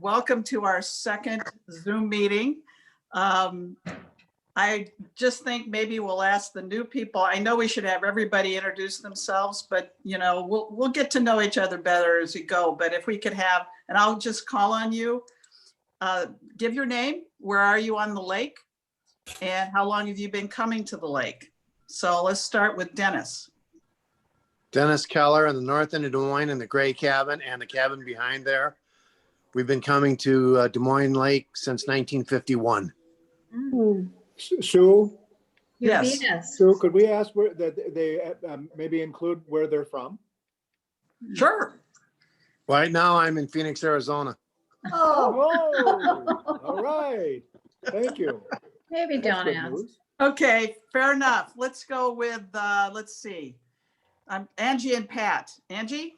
Welcome to our second Zoom meeting. I just think maybe we'll ask the new people. I know we should have everybody introduce themselves, but we'll get to know each other better as we go. But if we could have, and I'll just call on you, give your name, where are you on the lake, and how long have you been coming to the lake? So let's start with Dennis. Dennis Keller on the north end of Des Moines in the gray cabin and the cabin behind there. We've been coming to Des Moines Lake since 1951. Sue? Yes. Sue, could we ask where that they maybe include where they're from? Sure. Right now I'm in Phoenix, Arizona. Oh, all right. Thank you. Maybe That's don't good ask. news. Okay, fair enough. Let's go with, let's see. Angie and Pat. Angie?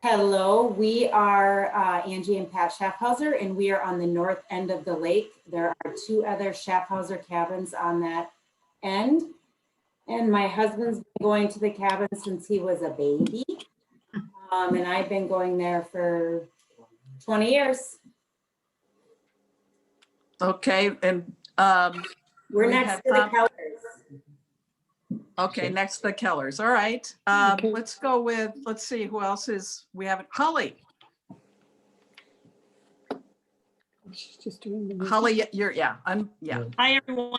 Hello, we are Angie and Pat Schaffhauser, and we are on the north end of the lake. There are two other Schaffhauser cabins on that end. And my husband's been going to the cabin since he was a baby. And I've been going there for 20 years. Okay, and We're We next have to the Tom. Kellers. okay, next the Kellers. All right. Let's go with, let's see who else is, we haven't, Holly. She's just doing the. Holly, you're, yeah. Hi, everyone.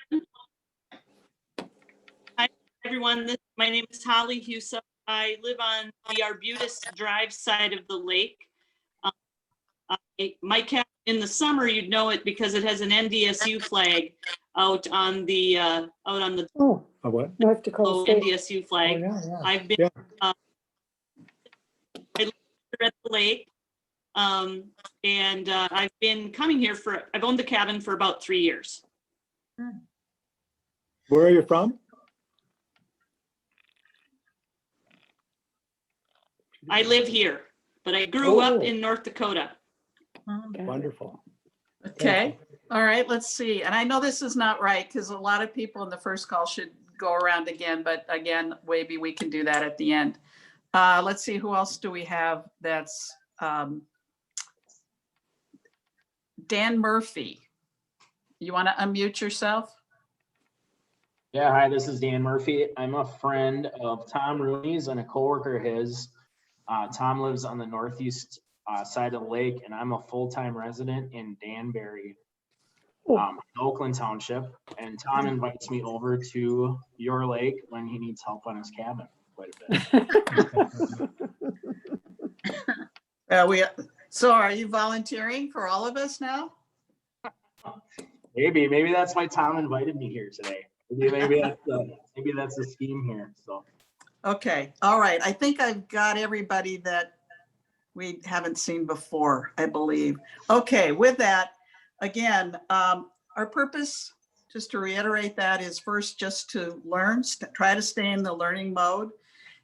Hi, everyone. My name is Holly Husa. I live on the Arbutus Drive side of the lake. My cabin, in the summer, you'd know it because it has an NDSU flag out on the Oh, A what? North Dakota State. NDSU Oh, flag. yeah, yeah. I've been Yeah. I live at the lake. And I've been coming here I've owned the cabin for about 3 years. Where are you from? I live here, but I grew up Oh. in North Dakota. Wonderful. Okay, all right, let's see. And I know this is not right because a lot of people in the first call should go around again, but again, maybe we can do that at the end. Let's see, who else do we have that's Dan Murphy. You want to unmute yourself? Yeah, hi, this is Dan Murphy. I'm a friend of Tom Rooney's and a coworker of his. Tom lives on the northeast side of the lake, and I'm a full-time resident in Danbury, Oakland Township. And Tom invites me over to your lake when he needs help on his cabin quite a bit. So are you volunteering for all of us now? Maybe that's why Tom invited me here today. Maybe that's the scheme here. So. Okay, all right. I think I've got everybody that we haven't seen before, I believe. Okay, with that, again, our purpose, just to reiterate that, is first just to learn, try to stay in the learning mode.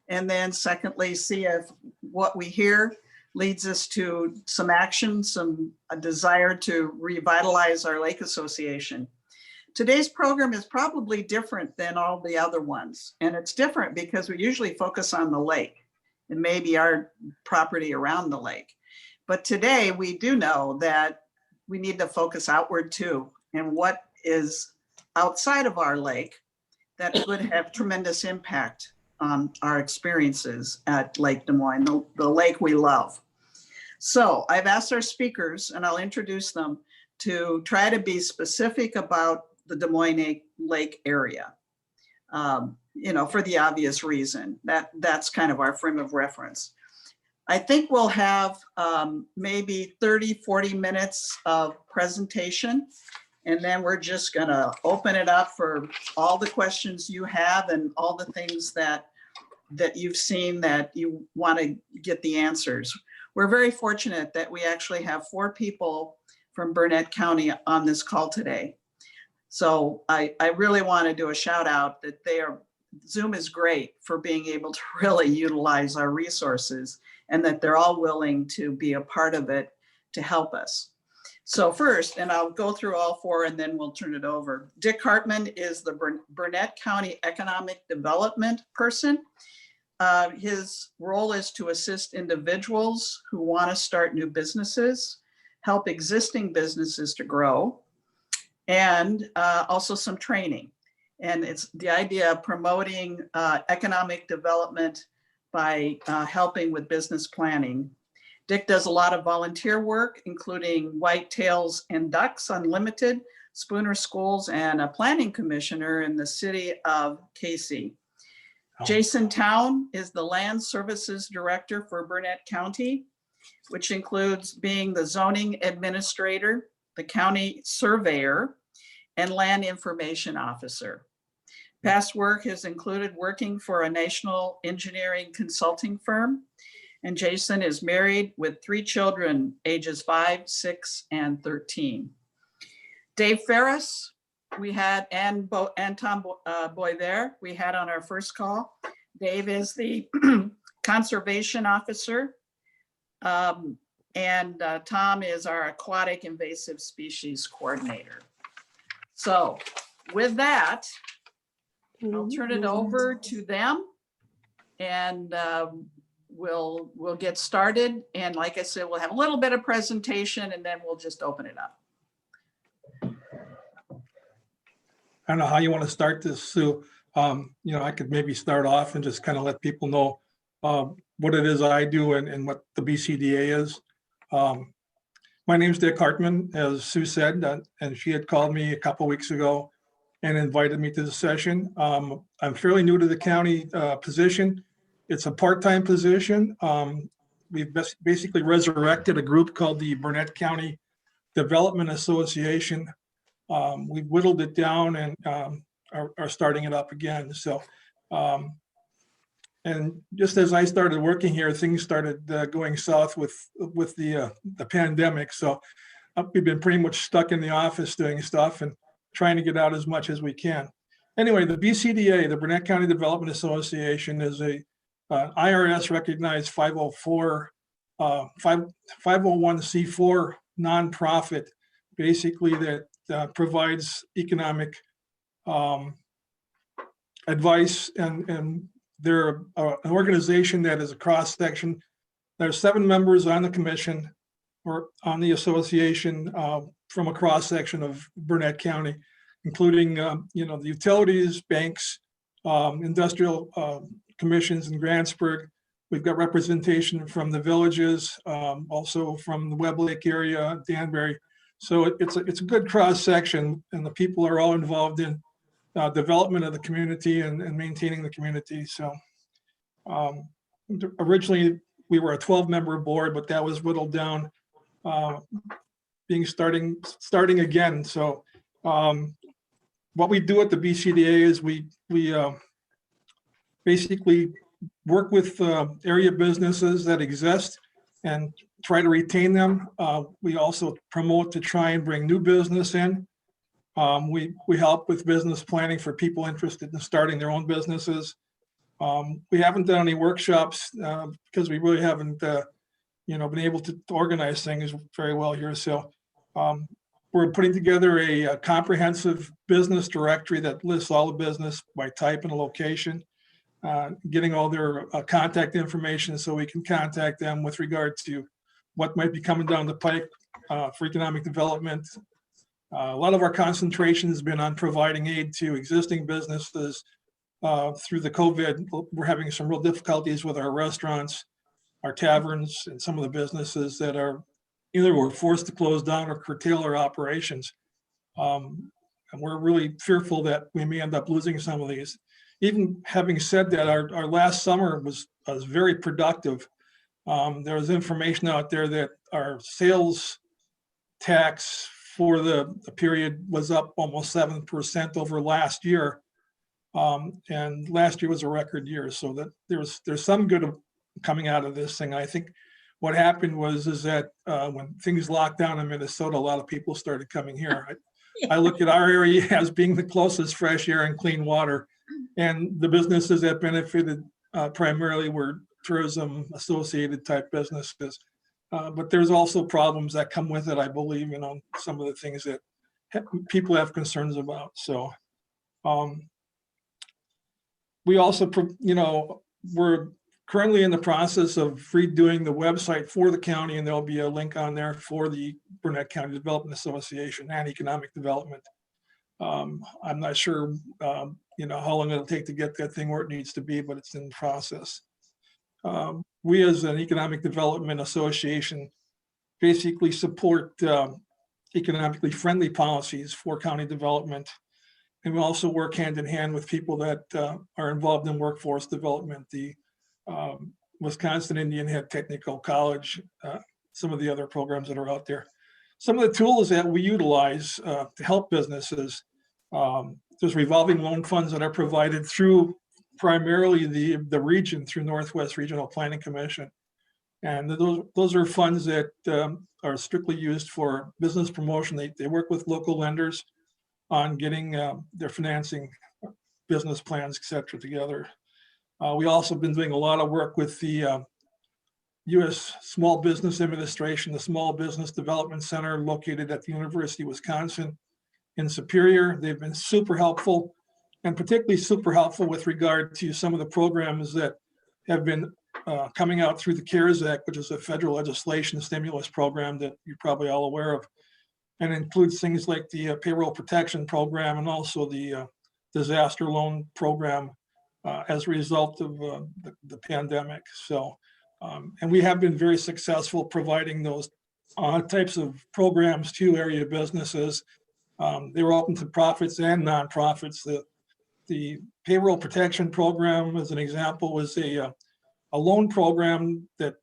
And then secondly, see if what we hear leads us to some action, a desire to revitalize our lake association. Today's program is probably different than all the other ones. And it's different because we usually focus on the lake and maybe our property around the lake. But today we do know that we need to focus outward too, and what is outside of our lake that could have tremendous impact on our experiences at Lake Des Moines, the lake we love. So I've asked our speakers, and I'll introduce them, to try to be specific about the Des Moines Lake area, for the obvious reason that's kind of our frame of reference. I think we'll have maybe 30, 40 minutes of presentation, and then we're just gonna open it up for all the questions you have and all the things that you've seen that you want to get the answers. We're very fortunate that we actually have 4 people from Burnett County on this call today. So I really want to do a shout out that Zoom is great for being able to really utilize our resources, and that they're all willing to be a part of it to help us. So first, and I'll go through all 4 and then we'll turn it over. Dick Hartman is the Burnett County Economic Development person. His role is to assist individuals who want to start new businesses, help existing businesses to grow, and also some training. And it's the idea of promoting economic development by helping with business planning. Dick does a lot of volunteer work, including Whitetails and Ducks Unlimited, Spooner Schools, and a planning commissioner in the city of Casey. Jason Town is the Land Services Director for Burnett County, which includes being the zoning administrator, the county surveyor, and land information officer. Past work has included working for a national engineering consulting firm. And Jason is married with 3 children, ages 5, 6, and 13. Dave Ferris, we had, and Tom Boy there, we had on our first call. Dave is the conservation officer. And Tom is our aquatic invasive species coordinator. So with that, I'll turn it over to them, and we'll get started. And like I said, we'll have a little bit of presentation, and then we'll just open it up. I don't know how you want to start this, Sue. I could maybe start off and just kind of let people know what it is I do and what the BCDA is. My name's Dick Hartman, as Sue said, and she had called me a couple weeks ago and invited me to the session. I'm fairly new to the county position. It's a part-time position. We've basically resurrected a group called the Burnett County Development Association. We've whittled it down and are starting it up again. So, and just as I started working here, things started going south with the pandemic. So we've been pretty much stuck in the office doing stuff and trying to get out as much as we can. Anyway, the BCDA, the Burnett County Development Association, is a IRS recognized 501c4 nonprofit, basically that provides economic advice, and they're an organization that is a cross section. There's 7 members on the commission or on the association from a cross section of Burnett County, including the utilities, banks, industrial commissions in Grantsburg. We've got representation from the villages, also from the Webb Lake area, Danbury. So it's a good cross section, and the people are all involved in development of the community and maintaining the community. So originally we were a 12-member board, but that was whittled down, starting again. So what we do at the BCDA is we basically work with area businesses that exist and try to retain them. We also promote to try and bring new business in. We help with business planning for people interested in starting their own businesses. We haven't done any workshops because we really haven't been able to organize things very well here. So we're putting together a comprehensive business directory that lists all the business by type and location, getting all their contact information so we can contact them with regard to what might be coming down the pike for economic development. A lot of our concentration has been on providing aid to existing businesses. Through the COVID, we're having some real difficulties with our restaurants, our taverns, and some of the businesses that are either were forced to close down or curtail their operations. And we're really fearful that we may end up losing some of these. Even having said that, our last summer was very productive. There was information out there that our sales tax for the period was up almost 7% over last year. And last year was a record year. So that there's some good coming out of this thing. I think what happened is that when things locked down in Minnesota, a lot of people started coming here. I look at our area as being the closest fresh air and clean water. And the businesses that benefited primarily were tourism associated type businesses. But there's also problems that come with it, I believe, some of the things that people have concerns about. So we also, we're currently in the process of redoing the website for the county, and there'll be a link on there for the Burnett County Development Association and Economic Development. I'm not sure, how long it'll take to get that thing where it needs to be, but it's in process. We as an Economic Development Association basically support economically friendly policies for county development. And we also work hand in hand with people that are involved in workforce development, the Wisconsin Indian Head Technical College, some of the other programs that are out there. Some of the tools that we utilize to help businesses, there's revolving loan funds that are provided through primarily the region, through Northwest Regional Planning Commission. And those are funds that are strictly used for business promotion. They work with local lenders on getting their financing, business plans, et cetera, together. We also been doing a lot of work with the U.S. Small Business Administration, the Small Business Development Center located at the University of Wisconsin in Superior. They've been super helpful, and particularly super helpful with regard to some of the programs that have been coming out through the CARES Act, which is a federal legislation stimulus program that you're probably all aware of, and includes things like the payroll protection program and also the disaster loan program as a result of the pandemic. So, and we have been very successful providing those types of programs to area businesses. They were open to profits and nonprofits. The payroll protection program, as an example, was a loan program that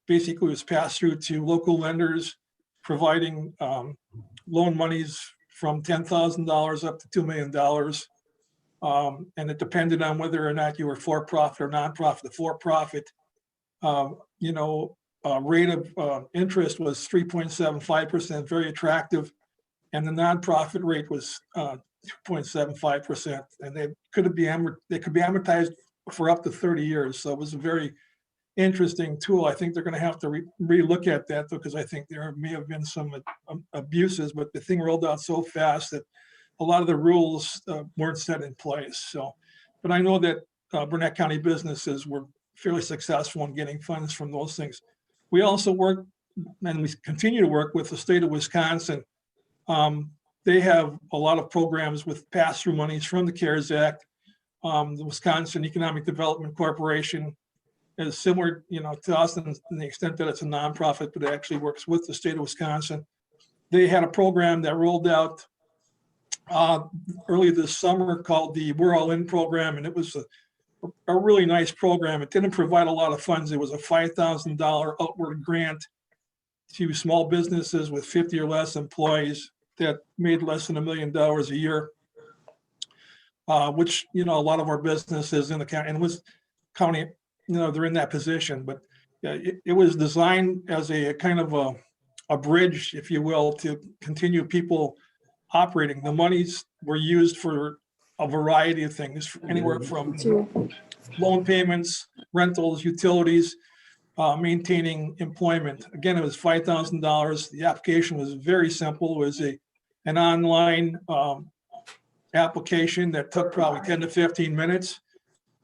basically was passed through to local lenders, providing loan monies from $10,000 up to $2 million. And it depended on whether or not you were for-profit or nonprofit. The for-profit, rate of interest was 3.75%, very attractive. And the nonprofit rate was 2.75%. And they could be amortized for up to 30 years. So it was a very interesting tool. I think they're going to have to re-look at that, because I think there may have been some abuses, but the thing rolled out so fast that a lot of the rules weren't set in place. So, but I know that Burnett County businesses were fairly successful in getting funds from those things. We also work, and we continue to work with the state of Wisconsin. They have a lot of programs with pass-through monies from the CARES Act. The Wisconsin Economic Development Corporation is similar, to us in the extent that it's a nonprofit, but it actually works with the state of Wisconsin. They had a program that rolled out early this summer called the We're All In program, and it was a really nice program. It didn't provide a lot of funds. It was a $5,000 outward grant to small businesses with 50 or less employees that made less than $1 million a year, which, a lot of our businesses in the county, and was county, they're in that position, but it was designed as a kind of a bridge, if you will, to continue people operating. The monies were used for a variety of things, anywhere from loan payments, rentals, utilities, maintaining employment. Again, it was $5,000. The application was very simple. It was an online application that took probably 10 to 15 minutes.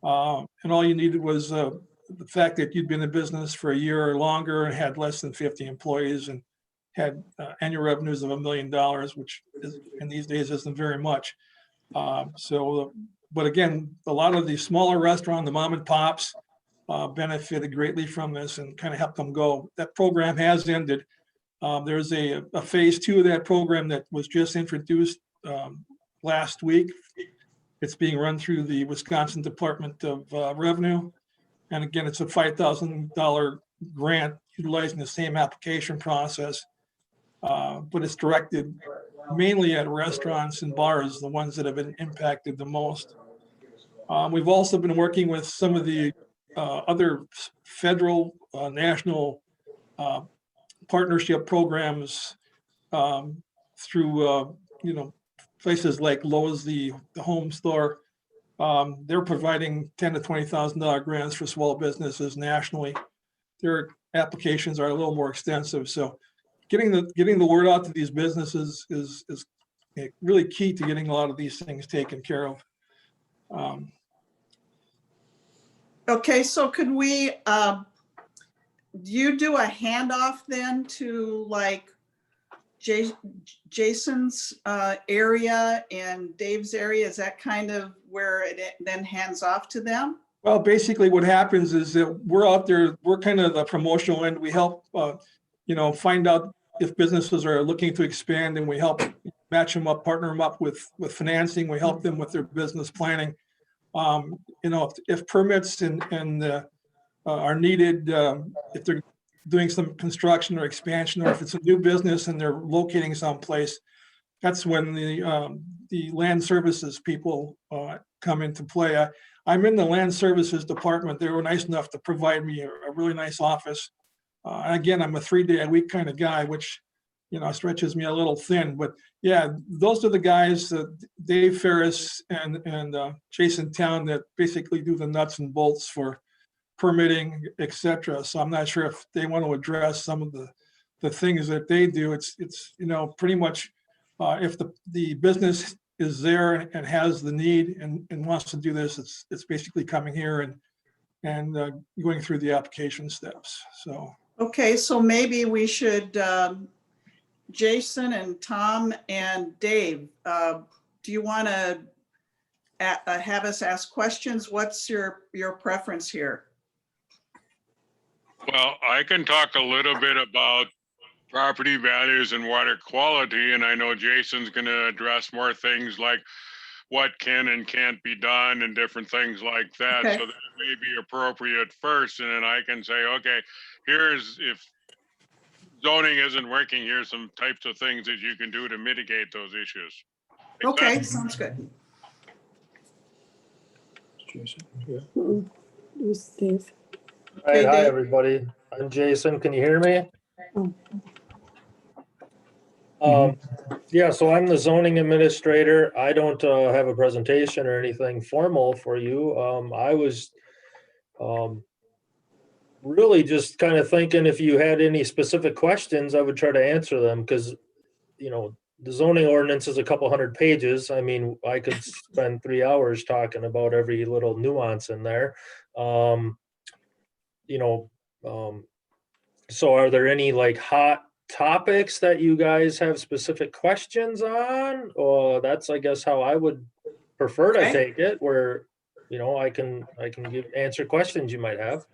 And all you needed was the fact that you'd been in business for a year or longer and had less than 50 employees and had annual revenues of $1 million, which in these days isn't very much. But again, a lot of the smaller restaurants, the mom and pops, benefited greatly from this and kind of helped them go. That program has ended. There's a phase 2 of that program that was just introduced last week. It's being run through the Wisconsin Department of Revenue. And again, it's a $5,000 grant utilizing the same application process, but it's directed mainly at restaurants and bars, the ones that have been impacted the most. We've also been working with some of the other federal, national partnership programs through, places like Lowe's, the home store. They're providing $10,000 to $20,000 grants for small businesses nationally. Their applications are a little more extensive. So getting the word out to these businesses is really key to getting a lot of these things taken care of. Okay, so could we, you do a handoff then to like Jason's area and Dave's area? Is that kind of where it then hands off to them? Well, basically what happens is that we're out there, we're kind of the promotional end. We help, find out if businesses are looking to expand, and we help match them up, partner them up with financing. We help them with their business planning. If permits and are needed, if they're doing some construction or expansion, or if it's a new business and they're locating someplace, that's when the land services people come into play. I'm in the land services department. They were nice enough to provide me a really nice office. Again, I'm a 3-day-a-week kind of guy, which, stretches me a little thin. But yeah, those are the guys, Dave Ferris and Jason Town, that basically do the nuts and bolts for permitting, et cetera. So I'm not sure if they want to address some of the things that they do. It's pretty much if the business is there and has the need and wants to do this, it's basically coming here and going through the application steps. So. Okay, so maybe we should, Jason and Tom and Dave, do you want to have us ask questions? What's your preference here? Well, I can talk a little bit about property values and water quality, and I know Jason's going to address more things like what can and can't be done and different things like that. Okay. So that may be appropriate first, and then I can say, okay, here's, if zoning isn't working, here's some types of things that you can do to mitigate those issues. Make Okay, sense? sounds good. Jason, yeah. Who's Dave? Okay, Hi, Dave. everybody. I'm Jason. Can you hear me? Oh. Yeah, so I'm the zoning administrator. I don't have a presentation or anything formal for you. I was really just kind of thinking if you had any specific questions, I would try to answer them, because, the zoning ordinance is a couple hundred pages. I mean, I could spend 3 hours talking about every little nuance in there. So are there any like hot topics that you guys have specific questions on? Or that's, I guess, how I would prefer to Okay. take it, where, I can answer questions you might have.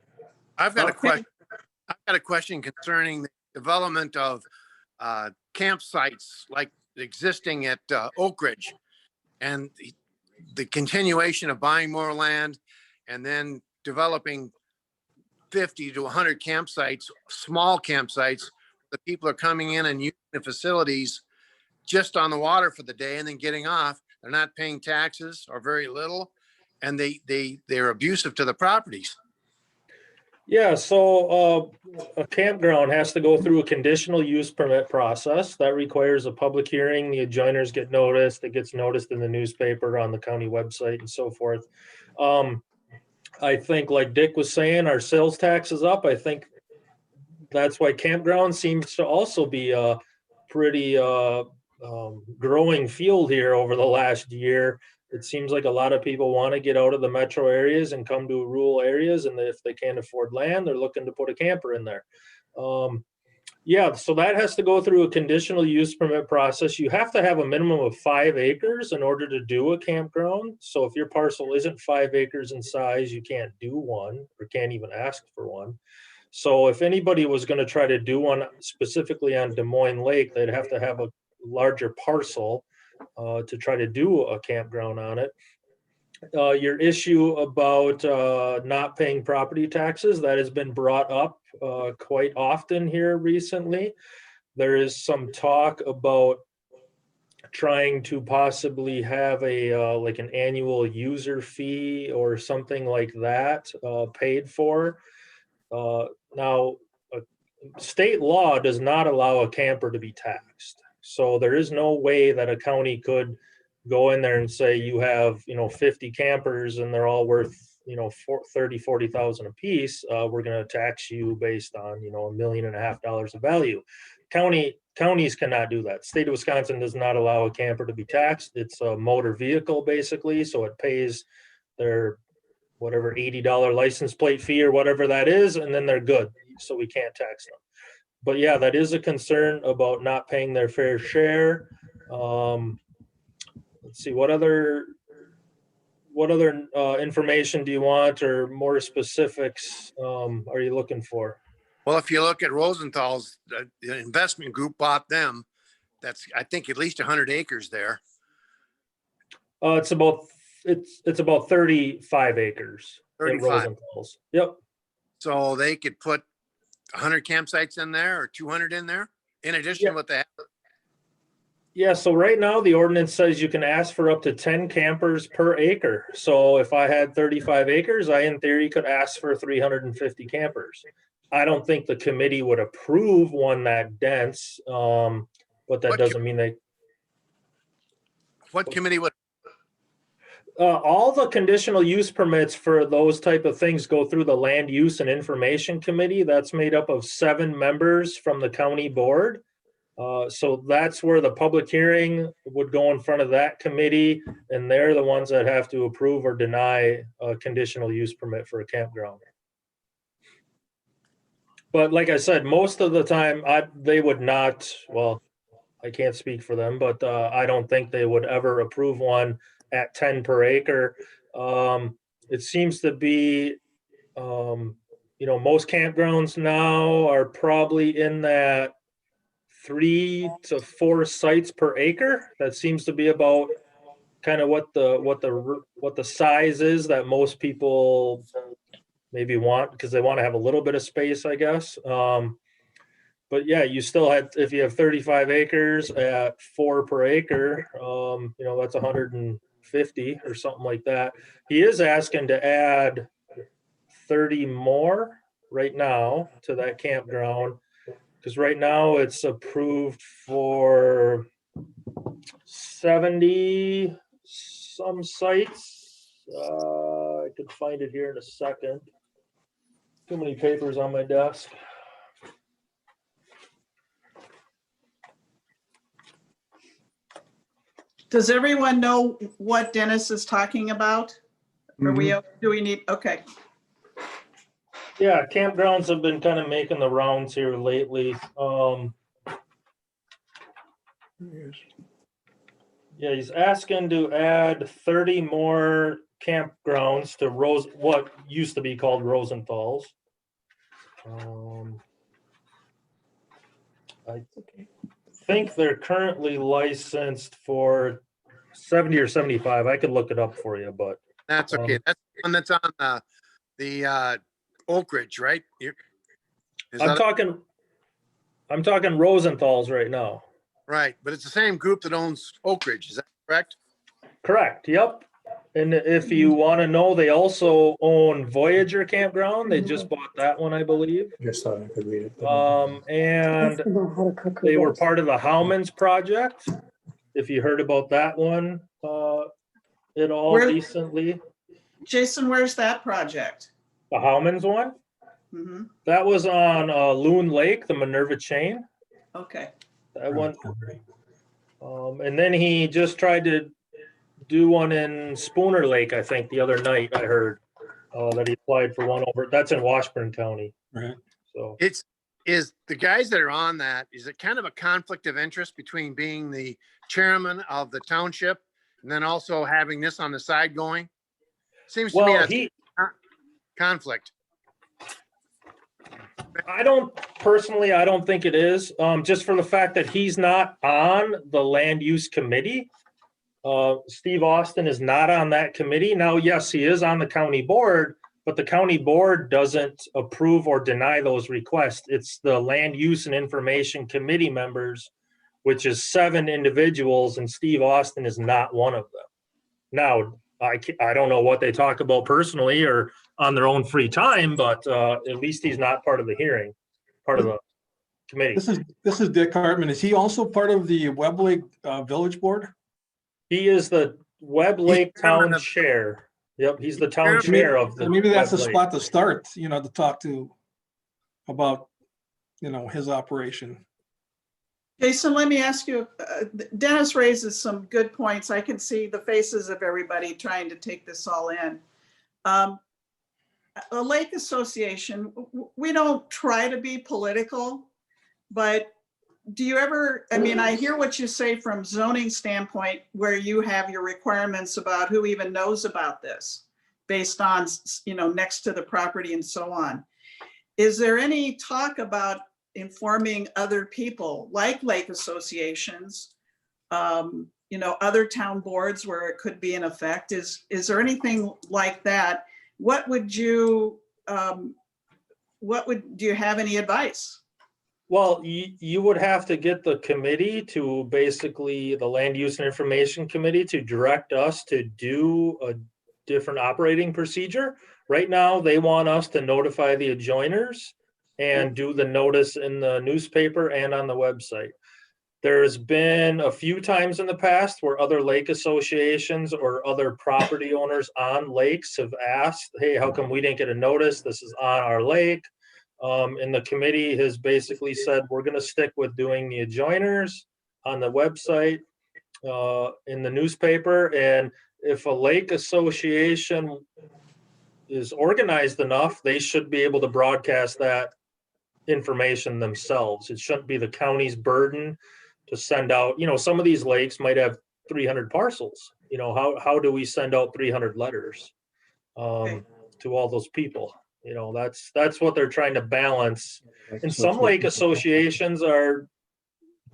I've got a Okay. question. I've got a question concerning the development of campsites like existing at Oak Ridge, and the continuation of buying more land and then developing 50 to 100 campsites, small campsites. The people are coming in and using the facilities just on the water for the day and then getting off. They're not paying taxes or very little, and they're abusive to the properties. Yeah, so a campground has to go through a conditional use permit process. That requires a public hearing. The adjoiners get noticed. It gets noticed in the newspaper, on the county website, and so forth. I think, like Dick was saying, our sales tax is up. I think that's why campground seems to also be a pretty growing field here over the last year. It seems like a lot of people want to get out of the metro areas and come to rural areas, and if they can't afford land, they're looking to put a camper in there. Yeah, so that has to go through a conditional use permit process. You have to have a minimum of 5 acres in order to do a campground. So if your parcel isn't 5 acres in size, you can't do one, or can't even ask for one. So if anybody was going to try to do one specifically on Des Moines Lake, they'd have to have a larger parcel to try to do a campground on it. Your issue about not paying property taxes, that has been brought up quite often here recently. There is some talk about trying to possibly have a like an annual user fee or something like that paid for. Now, state law does not allow a camper to be taxed. So there is no way that a county could go in there and say you have, 50 campers and they're all worth, $30,000-$40,000 a piece. We're going to tax you based on, $1.5 million of value. Counties cannot do that. State of Wisconsin does not allow a camper to be taxed. It's a motor vehicle basically. So it pays their whatever $80 license plate fee or whatever that is, and then they're good. So we can't tax them. But yeah, that is a concern about not paying their fair share. Let's see, what other information do you want, or more specifics are you looking for? Well, if you look at Rosenthal's, the investment group bought them. That's, I think, at least 100 acres there. It's about 35 acres. at 35. Rosenthal's. Yep. So they could put 100 campsites in there or 200 in there in addition to what they have. Yeah, so right now the ordinance says you can ask for up to 10 campers per acre. So if I had 35 acres, I in theory could ask for 350 campers. I don't think the committee would approve one that dense, but that doesn't mean they. What committee would? All the conditional use permits for those type of things go through the Land Use and Information Committee. That's made up of 7 members from the county board. So that's where the public hearing would go in front of that committee, and they're the ones that have to approve or deny a conditional use permit for a campground. But like I said, most of the time they would not, well, I can't speak for them, but I don't think they would ever approve one at 10 per acre. It seems to be, most campgrounds now are probably in that 3 to 4 sites per acre. That seems to be about kind of what the size is that most people maybe want, because they want to have a little bit of space, I guess. But yeah, you still had, if you have 35 acres at 4 per acre, that's 150 or something like that. He is asking to add 30 more right now to that campground, because right now it's approved for 70 some sites. I could find it here in a second. Too many papers on my desk. Does everyone know what Dennis is talking about? Do we need, okay. Yeah, campgrounds have been kind of making the rounds here lately. Yeah, he's asking to add 30 more campgrounds to what used to be called Rosenthal's. I think they're currently licensed for 70 or 75. I could look it up for you, but That's okay. That's the one that's on the Oak Ridge, right? I'm talking Rosenthal's right now. Right, but it's the same group that owns Oak Ridge, is that correct? Correct. Yep. And if you want to know, they also own Voyager Campground. They just bought that one, I believe. Just thought I could read it. And they were part of the Howman's project. If you heard about that one at all recently. Jason, where's that project? The Howman's one? Mm-hmm. That was on Loon Lake, the Minerva chain. Okay. That one. And then he just tried to do one in Spooner Lake, I think, the other night. I heard that he applied for one over. That's in Washburn County. Right. So Is the guys that are on that, is it kind of a conflict of interest between being the chairman of the township and then also having this on the side going? Seems to me that's conflict. I don't think it is, just for the fact that he's not on the land use committee. Steve Austin is not on that committee. Now, yes, he is on the county board, but the county board doesn't approve or deny those requests. It's the Land Use and Information Committee members, which is 7 individuals, and Steve Austin is not one of them. Now, I don't know what they talk about personally or on their own free time, but at least he's not part of the hearing, part of the committee. This is Dick Hartman. Is he also part of the Webb Lake Village Board? He is the Webb Lake Town Chair. Yep, he's the town chair of the. Maybe that's Webb the Lake. spot to start, to talk to about, his operation. Jason, let me ask you, Dennis raises some good points. I can see the faces of everybody trying to take this all in. a lake association, we don't try to be political, but do you ever, I mean, I hear what you say from zoning standpoint, where you have your requirements about who even knows about this based on, you know, next to the property and so on. Is there any talk about informing other people like lake associations, you know, other town boards where it could be in effect? Is there anything like that? What would you, do you have any advice? Well, you would have to get the committee to basically, the Land Use and Information Committee, to direct us to do a different operating procedure. Right now, they want us to notify the adjoiners and do the notice in the newspaper and on the website. There's been a few times in the past where other lake associations or other property owners on lakes have asked, hey, how come we didn't get a notice? This is on our lake. And the committee has basically said, we're going to stick with doing the adjoiners on the website, in the newspaper. And if a lake association is organized enough, they should be able to broadcast that information themselves. It shouldn't be the county's burden to send out, you know, some of these lakes might have 300 parcels. You know, how do we send out 300 letters to all those people? You know, that's what they're trying to balance. And some lake associations are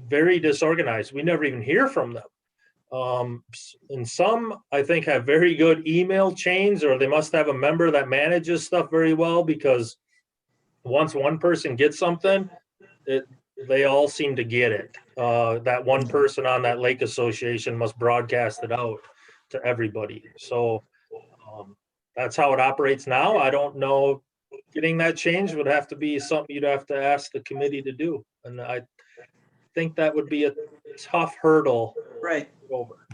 very disorganized. We never even hear from them. And some, I think, have very good email chains, or they must have a member that manages stuff very well, because once one person gets something, they all seem to get it. That one person on that lake association must broadcast it out to everybody. So that's how it operates now. I don't know. Getting that changed would have to be something you'd have to ask the committee to do. And I think that would be a tough hurdle. Right. Over.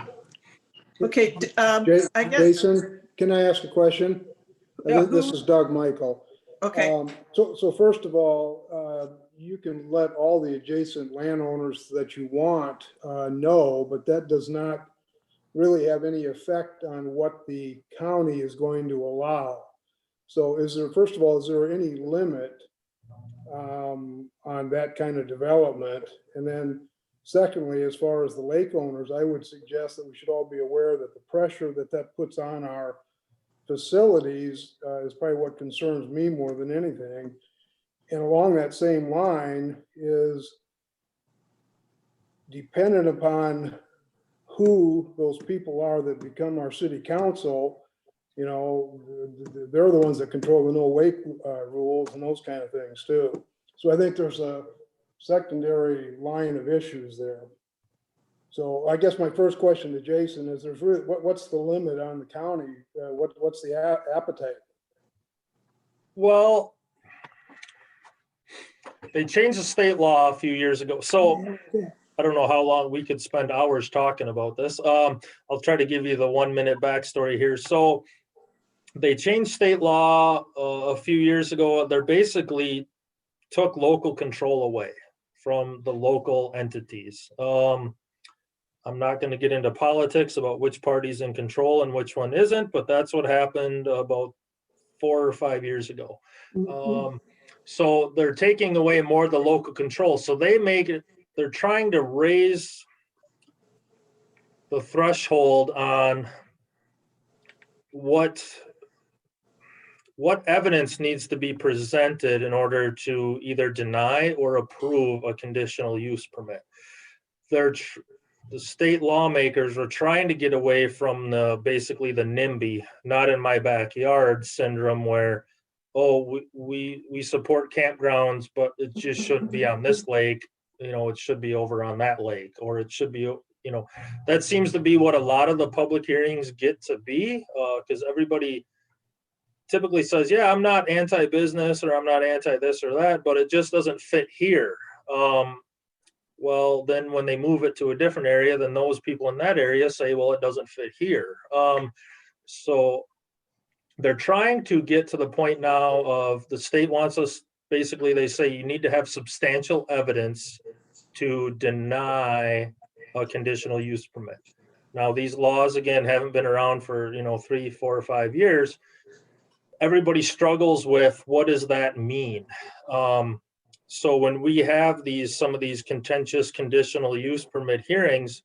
Okay. I guess, Jason, can I ask a question? Yeah. This is Doug Michael. okay. So first of all, you can let all the adjacent landowners that you want know, but that does not really have any effect on what the county is going to allow. So first of all, is there any limit on that kind of development? And then secondly, as far as the lake owners, I would suggest that we should all be aware that the pressure that puts on our facilities is probably what concerns me more than anything. And along that same line is dependent upon who those people are that become our city council. You know, they're the ones that control the no wake rules and those kind of things too. So I think there's a secondary line of issues there. So I guess my first question to Jason is, there's really, what's the limit on the county? What's the appetite? Well, they changed the state law a few years ago. So I don't know how long we could spend hours talking about this. I'll try to give you the 1 minute backstory here. So they changed state law a few years ago. They're basically took local control away from the local entities. I'm not going to get into politics about which party's in control and which one isn't, but that's what happened about 4 or 5 years ago. So they're taking away more of the local control. So they're trying to raise the threshold on what evidence needs to be presented in order to either deny or approve a conditional use permit. The state lawmakers were trying to get away from basically the NIMBY, not in my backyard syndrome, where, oh, we support campgrounds, but it just shouldn't be on this lake. You know, it should be over on that lake, or it should be, you know, that seems to be what a lot of the public hearings get to be, because everybody typically says, yeah, I'm not anti-business or I'm not anti this or that, but it just doesn't fit here. Well, then when they move it to a different area, then those people in that area say, well, it doesn't fit here. So they're trying to get to the point now of the state wants us, basically they say you need to have substantial evidence to deny a conditional use permit. Now, these laws, again, haven't been around for, 3, 4, or 5 years. everybody struggles with what does that mean? So when we have some of these contentious conditional use permit hearings,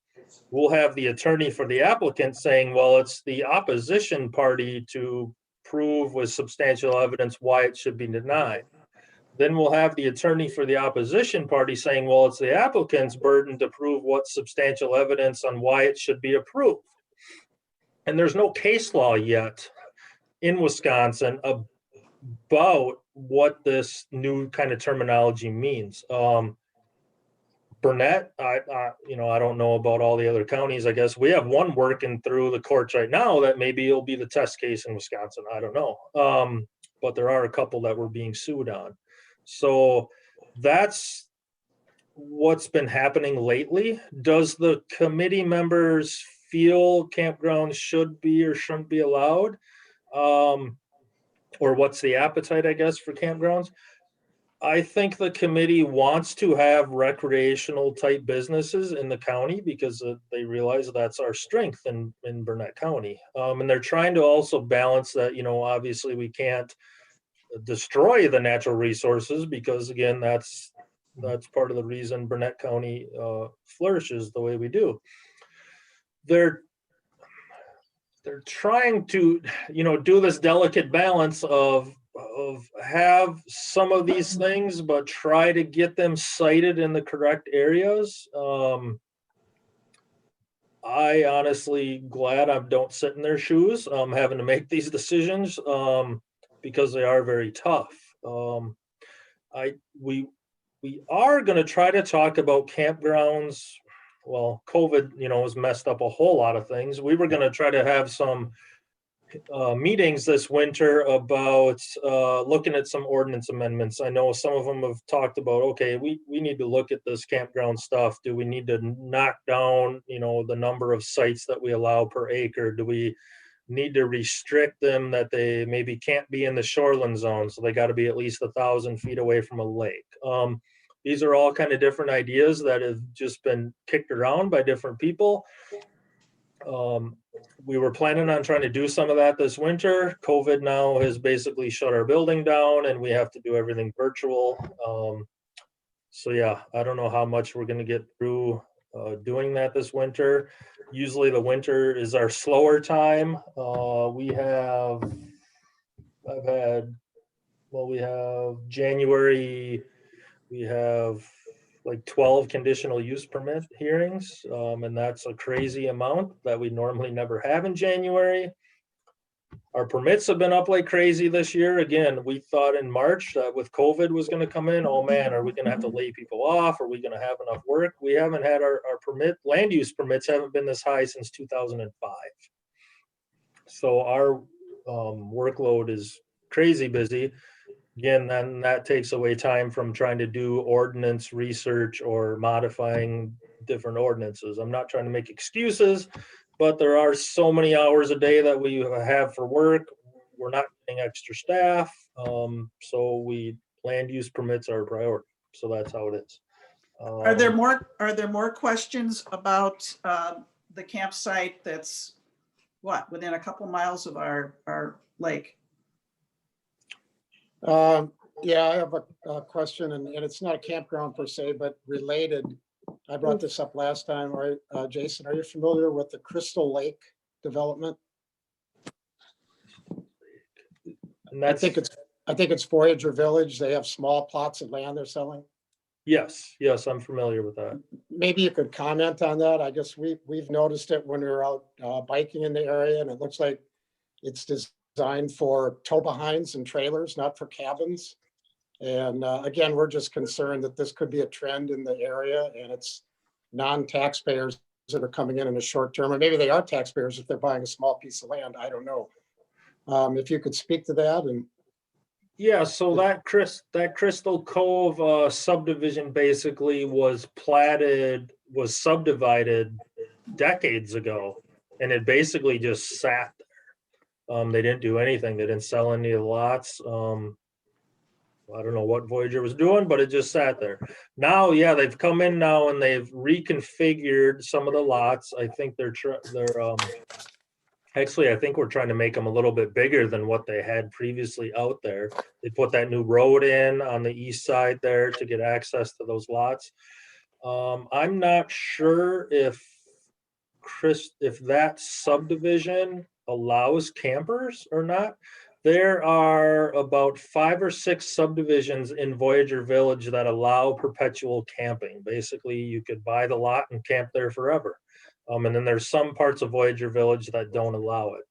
we'll have the attorney for the applicant saying, well, it's the opposition party to prove with substantial evidence why it should be denied. Then we'll have the attorney for the opposition party saying, well, it's the applicant's burden to prove what substantial evidence on why it should be approved. And there's no case law yet in Wisconsin about what this new kind of terminology means. Burnett, I don't know about all the other counties. I guess we have one working through the courts right now that maybe it'll be the test case in Wisconsin. I don't know. But there are a couple that we're being sued on. So that's what's been happening lately. Does the committee members feel campgrounds should be or shouldn't be allowed? Or what's the appetite, I guess, for campgrounds? I think the committee wants to have recreational type businesses in the county because they realize that's our strength in Burnett County. And they're trying to also balance that, obviously we can't destroy the natural resources because again, that's part of the reason Burnett County flourishes the way we do. They're trying to, do this delicate balance of have some of these things, but try to get them cited in the correct areas. I honestly glad I don't sit in their shoes, having to make these decisions, because they are very tough. We are going to try to talk about campgrounds. Well, COVID, has messed up a whole lot of things. We were going to try to have some meetings this winter about looking at some ordinance amendments. I know some of them have talked about, okay, we need to look at this campground stuff. Do we need to knock down, the number of sites that we allow per acre? Do we need to restrict them that they maybe can't be in the shoreline zone? So they got to be at least 1,000 feet away from a lake. These are all kind of different ideas that have just been kicked around by different people. We were planning on trying to do some of that this winter. COVID now has basically shut our building down and we have to do everything virtual. So yeah, I don't know how much we're going to get through doing that this winter. Usually the winter is our slower time. We have January, we have like 12 conditional use permit hearings. And that's a crazy amount that we normally never have in January. Our permits have been up like crazy this year. Again, we thought in March that with COVID was going to come in, oh man, are we going to have to lay people off? Are we going to have enough work? We haven't had our land use permits haven't been this high since 2005. So our workload is crazy busy. Again, then that takes away time from trying to do ordinance research or modifying different ordinances. I'm not trying to make excuses, but there are so many hours a day that we have for work. We're not getting extra staff. So land use permits are a priority. So that's how it is. Are there more questions about the campsite that's within a couple miles of our lake? Yeah, I have a question, and it's not a campground per se, but related. I brought this up last time, right? Jason, are you familiar with the Crystal Lake development? And I think it's Voyager Village. They have small plots of land they're selling. Yes, I'm familiar with that. Maybe you could comment on that. I guess we've noticed it when we were out biking in the area, and it looks like it's designed for tow behinds and trailers, not for cabins. And again, we're just concerned that this could be a trend in the area, and it's non-taxpayers that are coming in the short term, or maybe they are taxpayers if they're buying a small piece of land. I don't know. If you could speak to that. And yeah, so that Crystal Cove subdivision basically was subdivided decades ago, and it basically just sat there. They didn't do anything. They didn't sell any of the lots. I don't know what Voyager was doing, but it just sat there. Now, yeah, they've come in now and they've reconfigured some of the lots. I think they're Actually, I think we're trying to make them a little bit bigger than what they had previously out there. They put that new road in on the east side there to get access to those lots. I'm not sure if that subdivision allows campers or not. There are about 5 or 6 subdivisions in Voyager Village that allow perpetual camping. Basically, you could buy the lot and camp there forever. And then there's some parts of Voyager Village that don't allow it.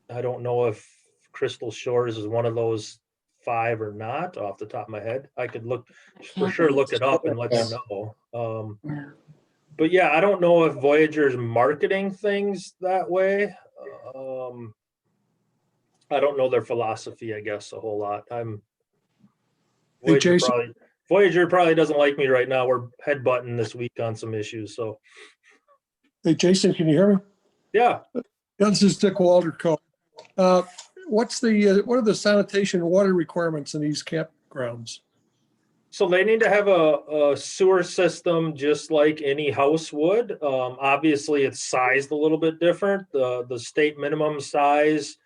I don't know if Crystal Shores is one of those 5 or not off the top of my head. I could for sure look it up and let you know. But yeah, I don't know if Voyager is marketing things that way. I don't know their philosophy, I guess, a whole lot. Hey, Jason. Voyager probably doesn't like me right now. We're headbutting this week on some issues, so. Hey, Jason, can you hear me? Yeah, Yeah, this is Dick Walderco. What are the sanitation and water requirements in these campgrounds? so they need to have a sewer system just like any house would. Obviously, it's sized a little bit different. The state minimum size,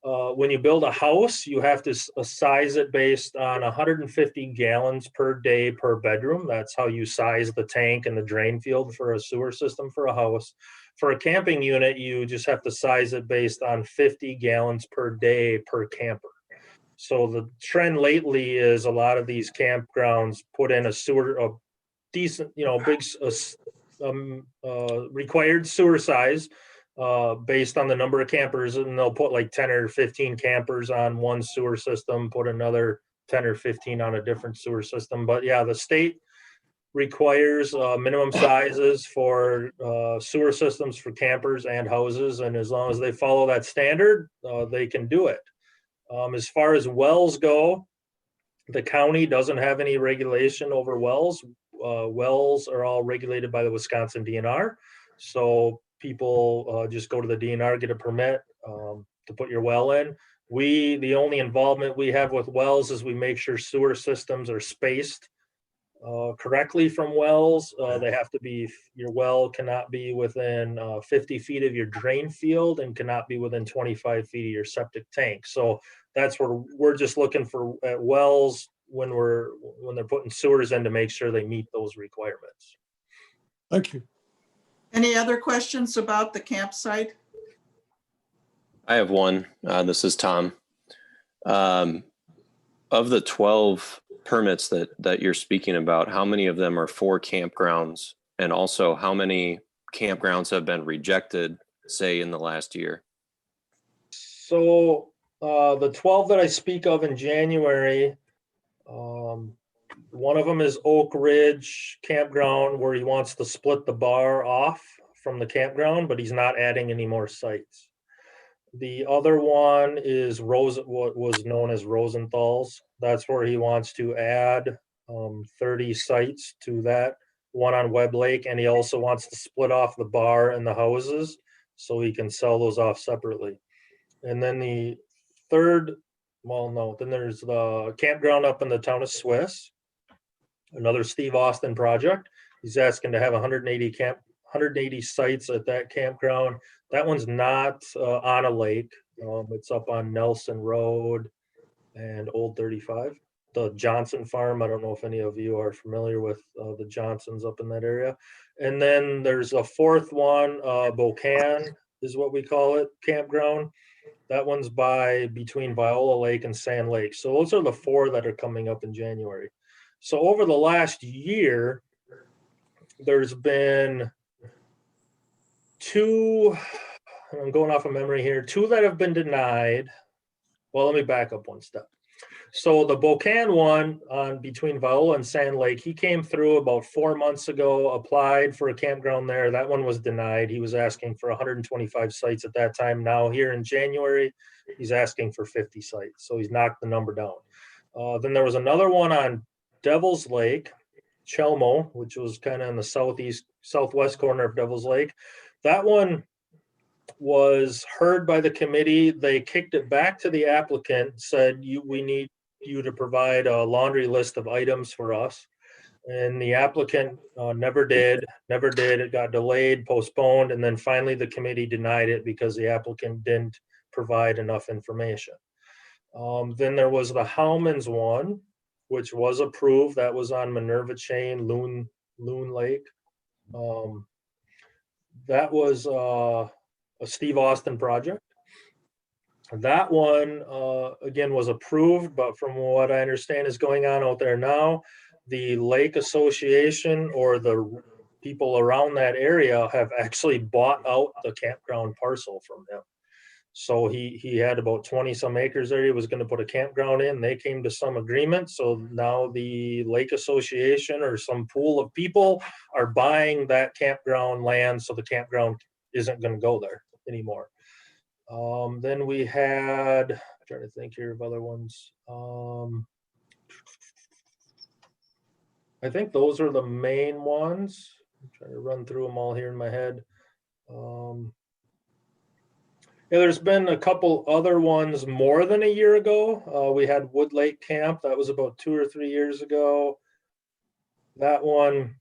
when you build a house, you have to size it based on 150 gallons per day per bedroom. That's how you size the tank and the drain field for a sewer system for a house. For a camping unit, you just have to size it based on 50 gallons per day per camper. So the trend lately is a lot of these campgrounds put in a decent, big required sewer size based on the number of campers, and they'll put like 10 or 15 campers on one sewer system, put another 10 or 15 on a different sewer system. But yeah, the state requires minimum sizes for sewer systems for campers and houses, and as long as they follow that standard, they can do it. As far as wells go, the county doesn't have any regulation over wells. Wells are all regulated by the Wisconsin DNR. So people just go to the DNR, get a permit to put your well in. The only involvement we have with wells is we make sure sewer systems are spaced correctly from wells. They have to be, your well cannot be within 50 feet of your drain field and cannot be within 25 feet of your septic tank. So that's where we're just looking for at wells when they're putting sewers in to make sure they meet those requirements. Thank you. Any other questions about the campsite? I have one. This is Tom. Of the 12 permits that you're speaking about, how many of them are for campgrounds? And also, how many campgrounds have been rejected, say, in the last year? So the 12 that I speak of in January, one of them is Oak Ridge Campground, where he wants to split the bar off from the campground, but he's not adding any more sites. The other one is what was known as Rosenthal's. That's where he wants to add 30 sites to that one on Webb Lake, and he also wants to split off the bar and the houses so he can sell those off separately. And then the third, then there's the campground up in the town of Swiss, another Steve Austin project. He's asking to have 180 sites at that campground. That one's not on a lake. It's up on Nelson Road and Old 35. The Johnson Farm, I don't know if any of you are familiar with the Johnsons up in that area. And then there's a fourth one, Bocan is what we call it, campground. That one's between Viola Lake and Sand Lake. So those are the 4 that are coming up in January. So over the last year, there's been 2, I'm going off of memory here, 2 that have been denied. Well, let me back up one step. So the Bocan one on between Viola and Sand Lake, he came through about 4 months ago, applied for a campground there. That one was denied. He was asking for 125 sites at that time. Now here in January, he's asking for 50 sites. So he's knocked the number down. Then there was another one on Devil's Lake, Chelmo, which was kind of in the southwest corner of Devil's Lake. That one was heard by the committee. They kicked it back to the applicant, said, we need you to provide a laundry list of items for us. And the applicant never did. It got delayed, postponed, and then finally the committee denied it because the applicant didn't provide enough information. Then there was the Howman's one, which was approved. That was on Minerva Chain, Loon Lake. That was a Steve Austin project. That one, again, was approved, but from what I understand is going on out there now, the Lake Association or the people around that area have actually bought out the campground parcel from him. So he had about 20 some acres there. He was going to put a campground in. They came to some agreement. So now the Lake Association or some pool of people are buying that campground land. So the campground isn't going to go there anymore. Then we had, I'm trying to think here of other ones. I think those are the main ones. I'm trying to run through them all here in my head. Yeah, there's been a couple other ones more than a year ago. We had Wood Lake Camp. That was about 2 or 3 years ago. That one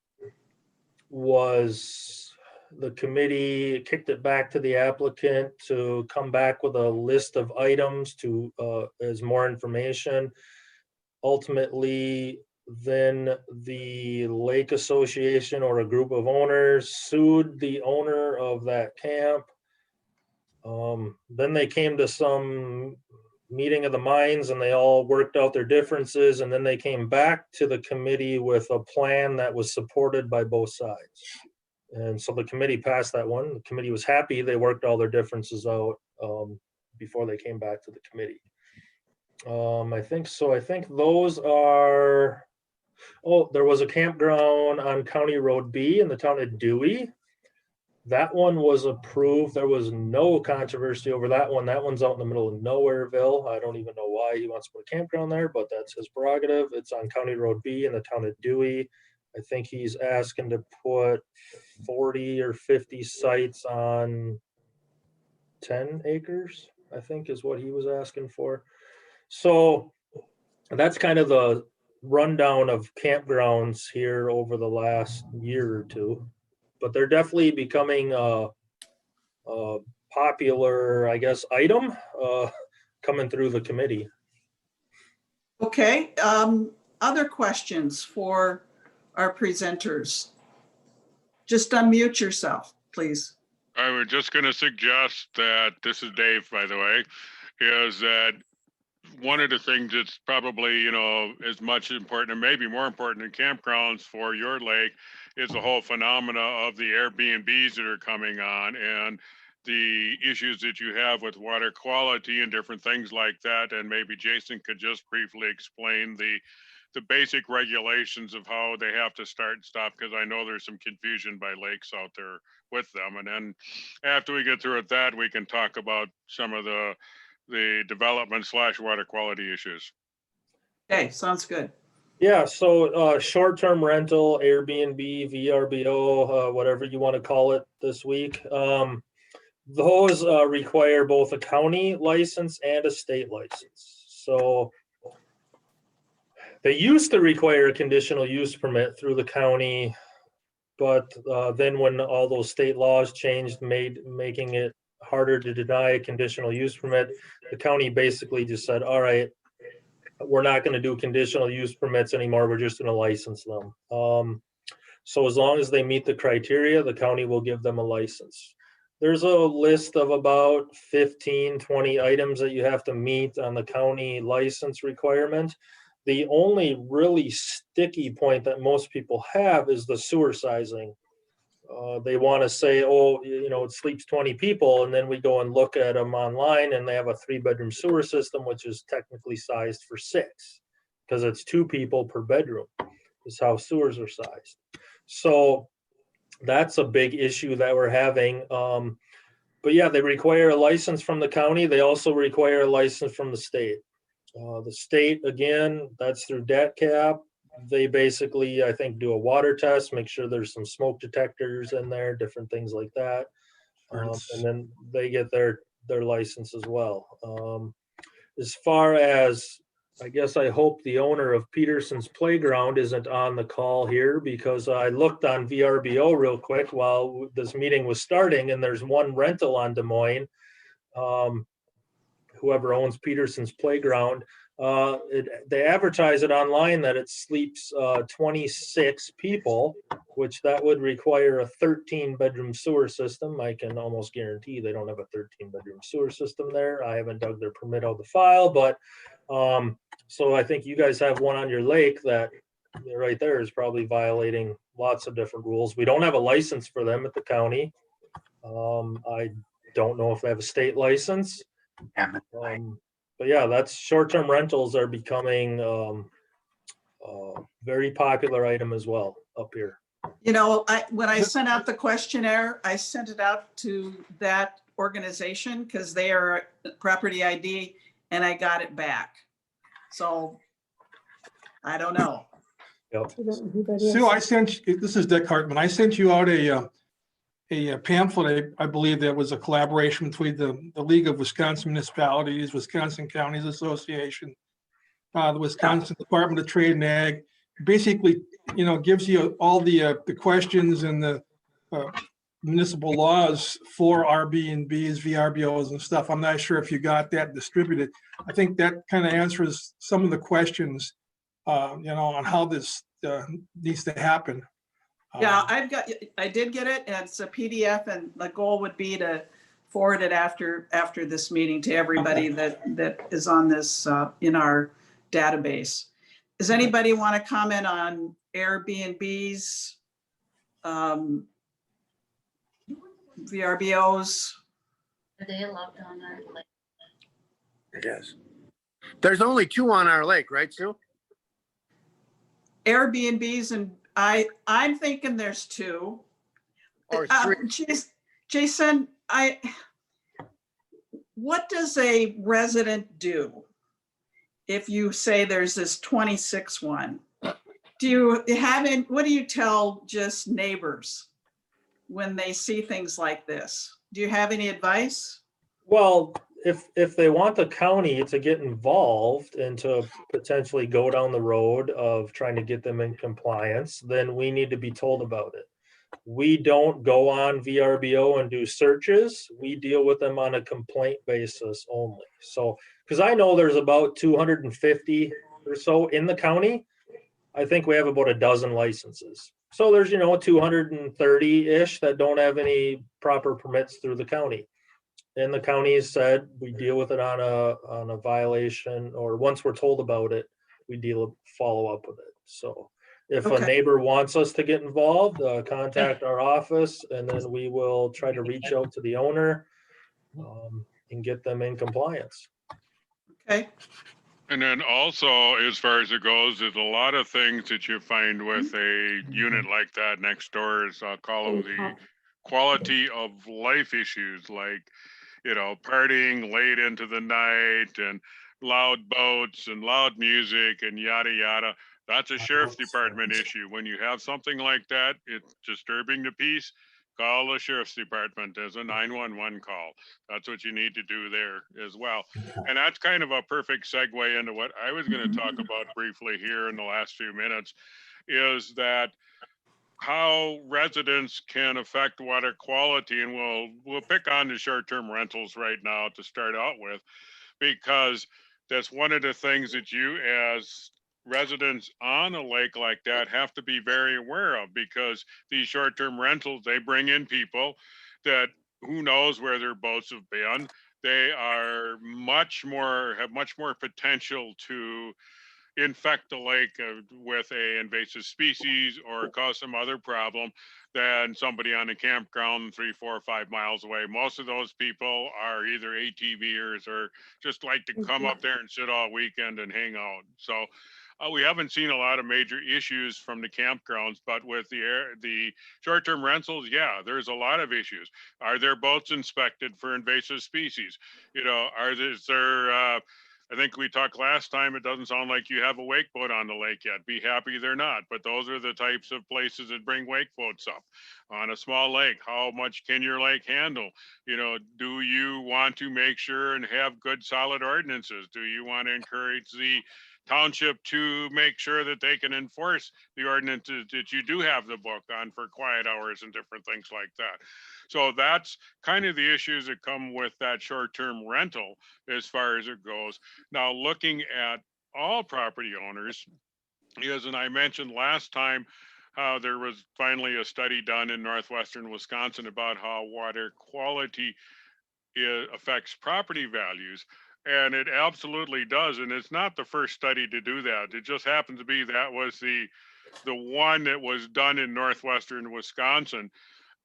was, the committee kicked it back to the applicant to come back with a list of items to as more information. Ultimately, then the Lake Association or a group of owners sued the owner of that camp. Then they came to some meeting of the minds and they all worked out their differences, and then they came back to the committee with a plan that was supported by both sides. And so the committee passed that one. The committee was happy. They worked all their differences out before they came back to the committee. I think so. I think those are, oh, there was a campground on County Road B in the town of Dewey. That one was approved. There was no controversy over that one. That one's out in the middle of Nowhereville. I don't even know why he wants to put a campground there, but that's his prerogative. It's on County Road B in the town of Dewey. I think he's asking to put 40 or 50 sites on 10 acres, I think is what he was asking for. So that's kind of the rundown of campgrounds here over the last year or two. But they're definitely becoming a popular, I guess, item coming through the committee. Okay, other questions for our presenters? Just unmute yourself, please. I was just going to suggest that, this is Dave, by the way, is that one of the things that's probably, as much important and maybe more important than campgrounds for your lake is the whole phenomena of the Airbnbs that are coming on and the issues that you have with water quality and different things like that. And maybe Jason could just briefly explain the basic regulations of how they have to start and stop, because I know there's some confusion by lakes out there with them. And then after we get through with that, we can talk about some of the development / water quality issues. Okay, sounds good. Yeah, so short-term rental, Airbnb, VRBO, whatever you want to call it this week. Those require both a county license and a state license. So they used to require a conditional use permit through the county, but then when all those state laws changed, making it harder to deny a conditional use permit, the county basically just said, all right, we're not going to do conditional use permits anymore. We're just going to license them. So as long as they meet the criteria, the county will give them a license. There's a list of about 15, 20 items that you have to meet on the county license requirement. The only really sticky point that most people have is the sewer sizing. They want to say, oh, it sleeps 20 people, and then we go and look at them online and they have a 3-bedroom sewer system, which is technically sized for 6 because it's 2 people per bedroom is how sewers are sized. So that's a big issue that we're having. But yeah, they require a license from the county. They also require a license from the state. The state, again, that's through DATCAP. They basically, I think, do a water test, make sure there's some smoke detectors in there, different things like that. And then they get their license as well. As far as I guess I hope the owner of Peterson's Playground isn't on the call here, because I looked on VRBO real quick while this meeting was starting, and there's one rental on Des Moines. Whoever owns Peterson's Playground, they advertise it online that it sleeps 26 people, which that would require a 13-bedroom sewer system. I can almost guarantee they don't have a 13-bedroom sewer system there. I haven't dug their permit out of the file, but so I think you guys have one on your lake that right there is probably violating lots of different rules. We don't have a license for them at the county. I don't know if they have a state license. But yeah, that's short-term rentals are becoming very popular item as well up here. You know, when I sent out the questionnaire, I sent it out to that organization because they are property ID, and I got it back. So I don't know. Yep. Sue, I sent, this is Dick Hartman. I sent you out a pamphlet, I believe that was a collaboration between the League of Wisconsin Municipalities, Wisconsin Counties Association, the Wisconsin Department of Trade and Ag. Basically, you know, gives you all the questions and the municipal laws for Airbnbs, VRBOs and stuff. I'm not sure if you got that distributed. I think that kind of answers some of the questions, you know, on how this needs to happen. Yeah, I did get it, and it's a PDF, and the goal would be to forward it after this meeting to everybody that is on this in our database. Does anybody want to comment on Airbnbs, VRBOs? Are they allowed on our lake? Yes. There's only 2 on our lake, right, Sue? Airbnbs, and I'm thinking there's 2. Or 3? Jason, what does a resident do if you say there's this 26 one? Do you what do you tell just neighbors when they see things like this? Do you have any advice? Well, if they want the county to get involved and to potentially go down the road of trying to get them in compliance, then we need to be told about it. We don't go on VRBO and do searches. We deal with them on a complaint basis only. So, because I know there's about 250 or so in the county. I think we have about a dozen licenses. So there's, 230-ish that don't have any proper permits through the county. And the county has said we deal with it on a violation, or once we're told about it, we follow up with it. So if a neighbor wants us to get involved, contact our office, and then we will try to reach out to the owner and get them in compliance. Okay. And then also, as far as it goes, there's a lot of things that you find with a unit like that next door is, I'll call them the quality of life issues, like, partying late into the night and loud boats and loud music and yada, yada. That's a sheriff's department issue. When you have something like that, it's disturbing the peace. Call the sheriff's department as a 911 call. That's what you need to do there as well. And that's kind of a perfect segue into what I was going to talk about briefly here in the last few minutes, is that how residents can affect water quality. And we'll pick on the short-term rentals right now to start out with, because that's one of the things that you as residents on a lake like that have to be very aware of, because these short-term rentals, they bring in people that who knows where their boats have been. They are have much more potential to infect the lake with a invasive species or cause some other problem than somebody on a campground 3, 4, 5 miles away. Most of those people are either ATVers or just like to come up there and sit all weekend and hang out. So we haven't seen a lot of major issues from the campgrounds, but with the short-term rentals, yeah, there's a lot of issues. Are their boats inspected for invasive species? Is there I think we talked last time, it doesn't sound like you have a wake boat on the lake yet. Be happy they're not, but those are the types of places that bring wake boats up. On a small lake, how much can your lake handle? You know, do you want to make sure and have good solid ordinances? Do you want to encourage the township to make sure that they can enforce the ordinances that you do have the book on for quiet hours and different things like that? So that's kind of the issues that come with that short-term rental as far as it goes. Now, looking at all property owners, is, and I mentioned last time how there was finally a study done in northwestern Wisconsin about how water quality affects property values. And it absolutely does. And it's not the first study to do that. It just happens to be that was the one that was done in northwestern Wisconsin.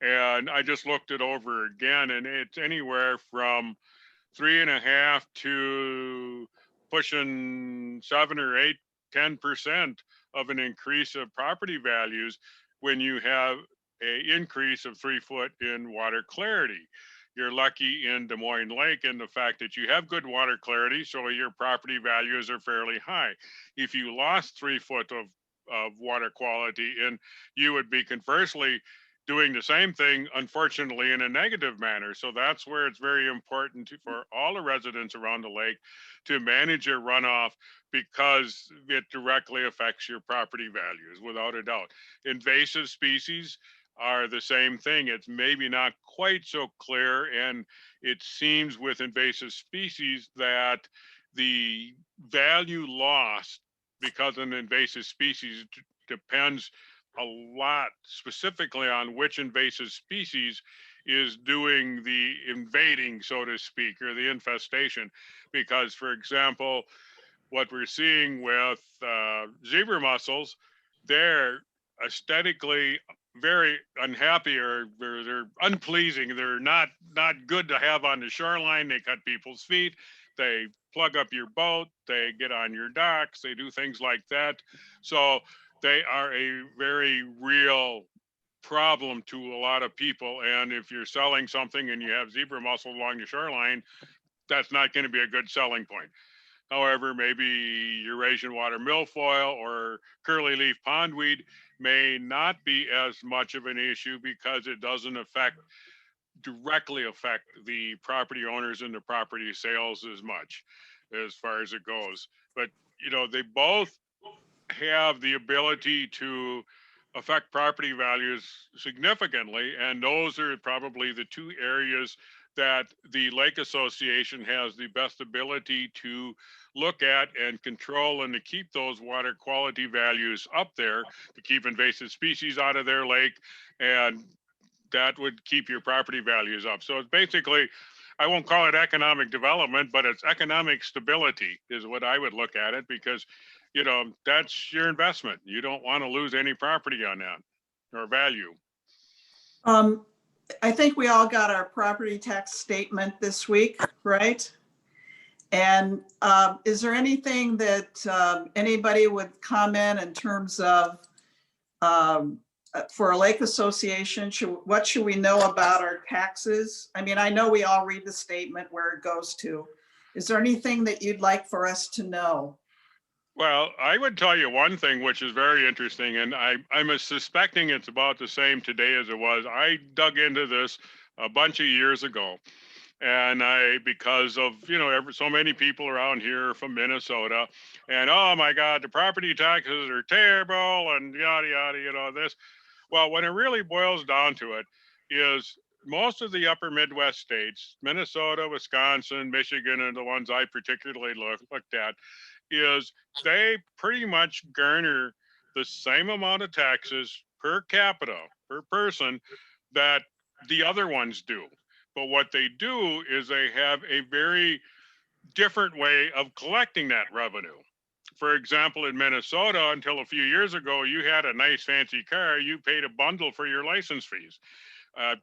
And I just looked it over again, and it's anywhere from 3.5 to pushing 7 or 8, 10% of an increase of property values when you have an increase of 3 foot in water clarity. You're lucky in Des Moines Lake in the fact that you have good water clarity, so your property values are fairly high. If you lost 3 foot of water quality, and you would be conversely doing the same thing, unfortunately, in a negative manner. So that's where it's very important for all the residents around the lake to manage your runoff, because it directly affects your property values, without a doubt. Invasive species are the same thing. It's maybe not quite so clear, and it seems with invasive species that the value lost because of an invasive species depends a lot specifically on which invasive species is doing the invading, so to speak, or the infestation. Because, for example, what we're seeing with zebra mussels, they're aesthetically very unhappy, or they're unpleasing. They're not good to have on the shoreline. They cut people's feet. They plug up your boat. They get on your docks. They do things like that. So they are a very real problem to a lot of people. And if you're selling something and you have zebra mussel along the shoreline, that's not going to be a good selling point. However, maybe Eurasian water milfoil or curly leaf pondweed may not be as much of an issue because it doesn't directly affect the property owners and the property sales as much as far as it goes. But, you know, they both have the ability to affect property values significantly. And those are probably the two areas that the Lake Association has the best ability to look at and control, and to keep those water quality values up there, to keep invasive species out of their lake, and that would keep your property values up. So it's basically, I won't call it economic development, but it's economic stability is what I would look at it, because, you know, that's your investment. You don't want to lose any property on that, or value. I think we all got our property tax statement this week, right? And is there anything that anybody would comment in terms of for a lake association, what should we know about our taxes? I mean, I know we all read the statement where it goes to. Is there anything that you'd like for us to know? Well, I would tell you one thing, which is very interesting, and I'm suspecting it's about the same today as it was. I dug into this a bunch of years ago, and because of, you know, so many people around here from Minnesota, and oh my God, the property taxes are terrible, and yada yada, you know, this. Well, when it really boils down to it, is most of the upper Midwest states, Minnesota, Wisconsin, Michigan, and the ones I particularly looked at, is they pretty much garner the same amount of taxes per capita, per person, that the other ones do. But what they do is they have a very different way of collecting that revenue. For example, in Minnesota, until a few years ago, you had a nice fancy car, you paid a bundle for your license fees.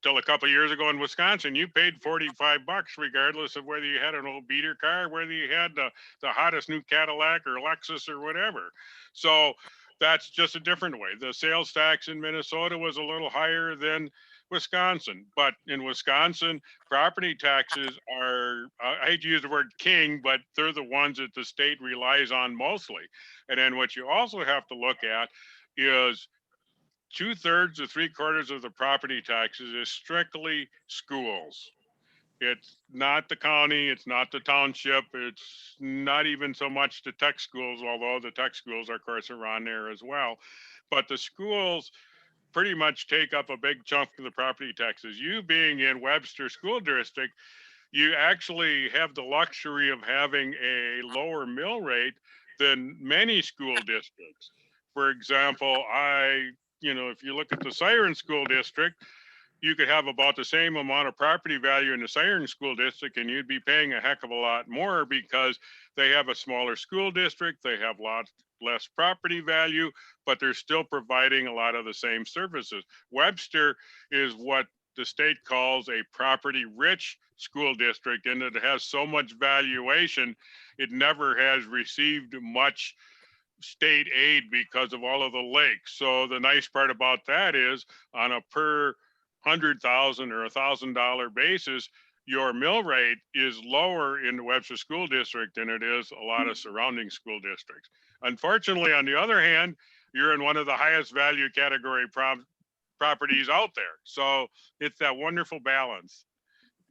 Till a couple of years ago in Wisconsin, you paid $45 regardless of whether you had an old beater car, whether you had the hottest new Cadillac or Lexus or whatever. So that's just a different way. The sales tax in Minnesota was a little higher than Wisconsin, but in Wisconsin, property taxes are, I hate to use the word king, but they're the ones that the state relies on mostly. And then what you also have to look at is 2/3 to 3/4 of the property taxes is strictly schools. It's not the county, it's not the township, it's not even so much the tech schools, although the tech schools, of course, are on there as well. But the schools pretty much take up a big chunk of the property taxes. You being in Webster School District, you actually have the luxury of having a lower mill rate than many school districts. For example, if you look at the Siren School District, you could have about the same amount of property value in the Siren School District, and you'd be paying a heck of a lot more because they have a smaller school district, they have lots less property value, but they're still providing a lot of the same services. Webster is what the state calls a property rich school district, and it has so much valuation, it never has received much state aid because of all of the lakes. So the nice part about that is on a per $100,000 or $1,000 basis, your mill rate is lower in the Webster School District than it is a lot of surrounding school districts. Unfortunately, on the other hand, you're in one of the highest value category properties out there. So it's that wonderful balance.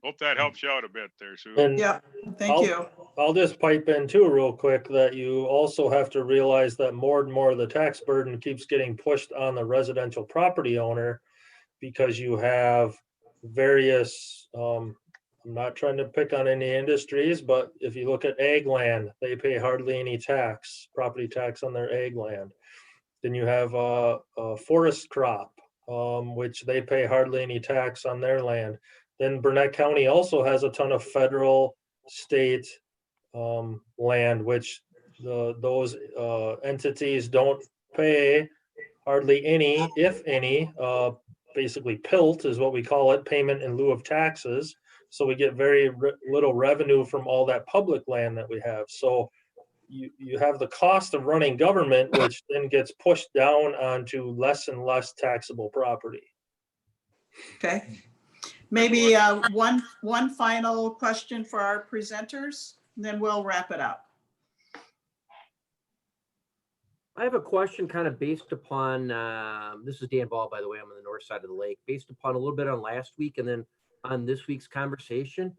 Hope that helps you out a bit there, Sue. And Yeah, thank I'll- you. I'll just pipe in too real quick that you also have to realize that more and more of the tax burden keeps getting pushed on the residential property owner because you have various, I'm not trying to pick on any industries, but if you look at ag land, they pay hardly any tax, property tax on their ag land. Then you have a forest crop, which they pay hardly any tax on their land. Then Burnett County also has a ton of federal, state land, which those entities don't pay hardly any, if any. Basically, PILT is what we call it, payment in lieu of taxes. So we get very little revenue from all that public land that we have. So you have the cost of running government, which then gets pushed down onto less and less taxable property. Okay. Maybe one final question for our presenters, and then we'll wrap it up. I have a question kind of based upon, this is Dan Ball, by the way, I'm on the north side of the lake, based upon a little bit on last week and then on this week's conversation.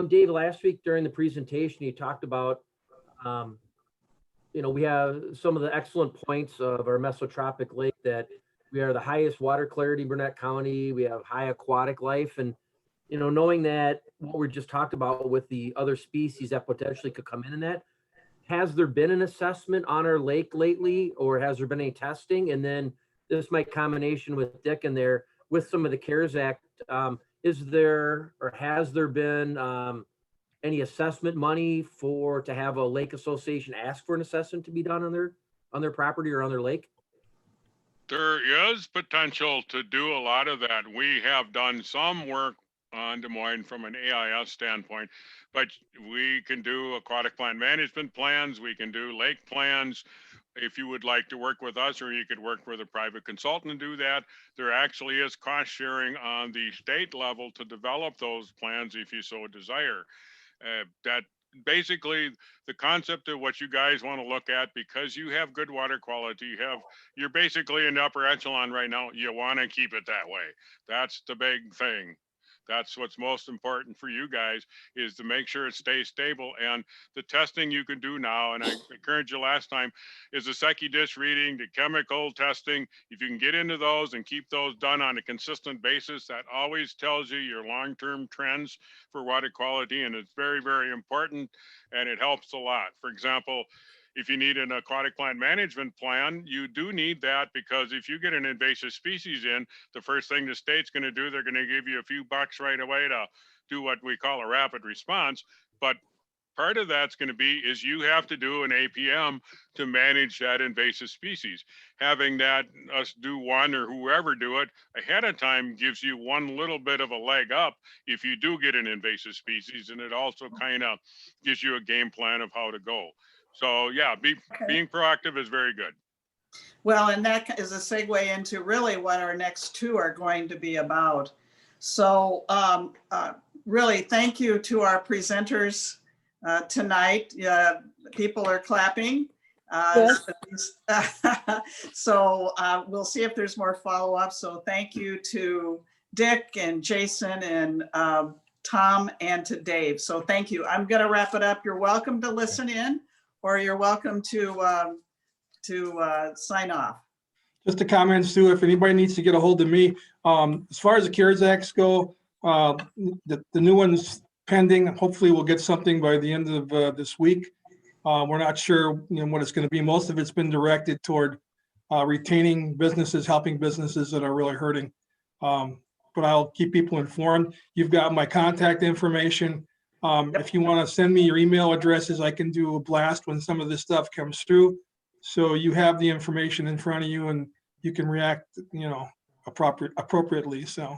Dave, last week during the presentation, you talked about, we have some of the excellent points of our mesotropic lake, that we are the highest water clarity in Burnett County. We have high aquatic life. And, knowing that what we just talked about with the other species that potentially could come in that, has there been an assessment on our lake lately, or has there been any testing? And then this might combination with Dick in there with some of the CARES Act. Is there, or has there been any assessment money to have a lake association ask for an assessment to be done on their property or on their lake? There is potential to do a lot of that. We have done some work on Des Moines from an AIS standpoint, but we can do aquatic plant management plans. We can do lake plans. If you would like to work with us, or you could work with a private consultant and do that, there actually is cost sharing on the state level to develop those plans if you so desire. That basically the concept of what you guys want to look at, because you have good water quality, you're basically in the upper echelon right now. You want to keep it that way. That's the big thing. That's what's most important for you guys, is to make sure it stays stable. And the testing you can do now, and I encouraged you last time, is the Secchi dish reading, the chemical testing. If you can get into those and keep those done on a consistent basis, that always tells you your long-term trends for water quality. And it's very, very important, and it helps a lot. For example, if you need an aquatic plant management plan, you do need that, because if you get an invasive species in, the first thing the state's going to do, they're going to give you a few bucks right away to do what we call a rapid response. But part of that's going to be is you have to do an APM to manage that invasive species. Having that us do one, or whoever do it ahead of time, gives you one little bit of a leg up if you do get an invasive species, and it also kind of gives you a game plan of how to go. So yeah, being proactive is very good. Well, and that is a segue into really what our next two are going to be about. So really, thank you to our presenters tonight. People are clapping. Yes. So we'll see if there's more follow-up. So thank you to Dick and Jason and Tom and to Dave. So thank you. I'm going to wrap it up. You're welcome to listen in, or you're welcome to sign off. Just a comment, Sue, if anybody needs to get a hold of me, as far as the CARES Acts go, the new one's pending. Hopefully we'll get something by the end of this week. We're not sure, what it's going to be. Most of it's been directed toward retaining businesses, helping businesses that are really hurting. But I'll keep people informed. You've got my contact information. If you want to send me your email addresses, I can do a blast when some of this stuff comes through. So you have the information in front of you and you can react, appropriately. So.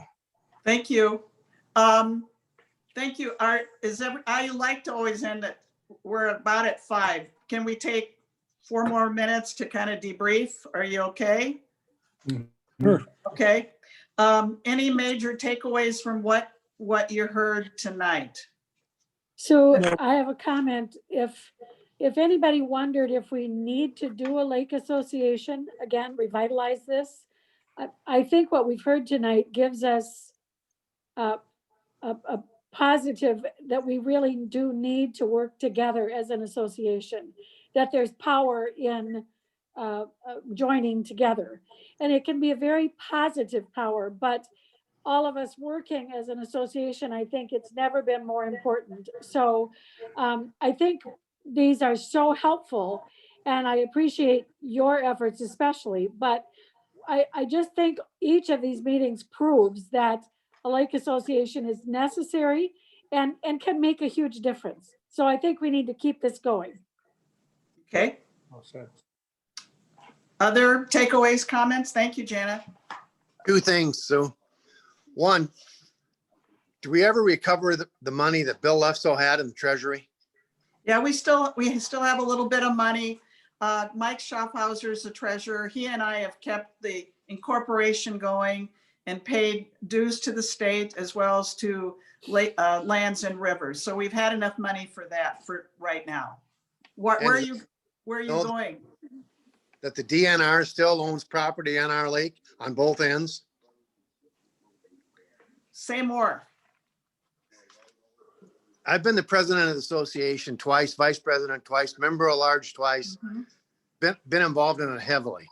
Thank you. Thank you. I like to always end it. We're about at 5. Can we take 4 more minutes to kind of debrief? Are you okay? Sure. Okay. Any major takeaways from what you heard tonight? So I have a comment. If anybody wondered if we need to do a lake association, again, revitalize this, I think what we've heard tonight gives us a positive that we really do need to work together as an association, that there's power in joining together. And it can be a very positive power, but all of us working as an association, I think it's never been more important. So I think these are so helpful and I appreciate your efforts especially, but I just think each of these meetings proves that a lake association is necessary and can make a huge difference. So I think we need to keep this going. Okay. Other takeaways, comments? Thank you, Janet. 2 things, Sue. One, do we ever recover the money that Bill Lefso had in the treasury? Yeah, we still have a little bit of money. Mike Schaffhauser is the treasurer. He and I have kept the incorporation going and paid dues to the state as well as to lands and rivers. So we've had enough money for that for right now. Where are you going? That the DNR still owns property on our lake on both ends? Say more. I've been the president of the association twice, vice president twice, member at large twice, been involved in it heavily.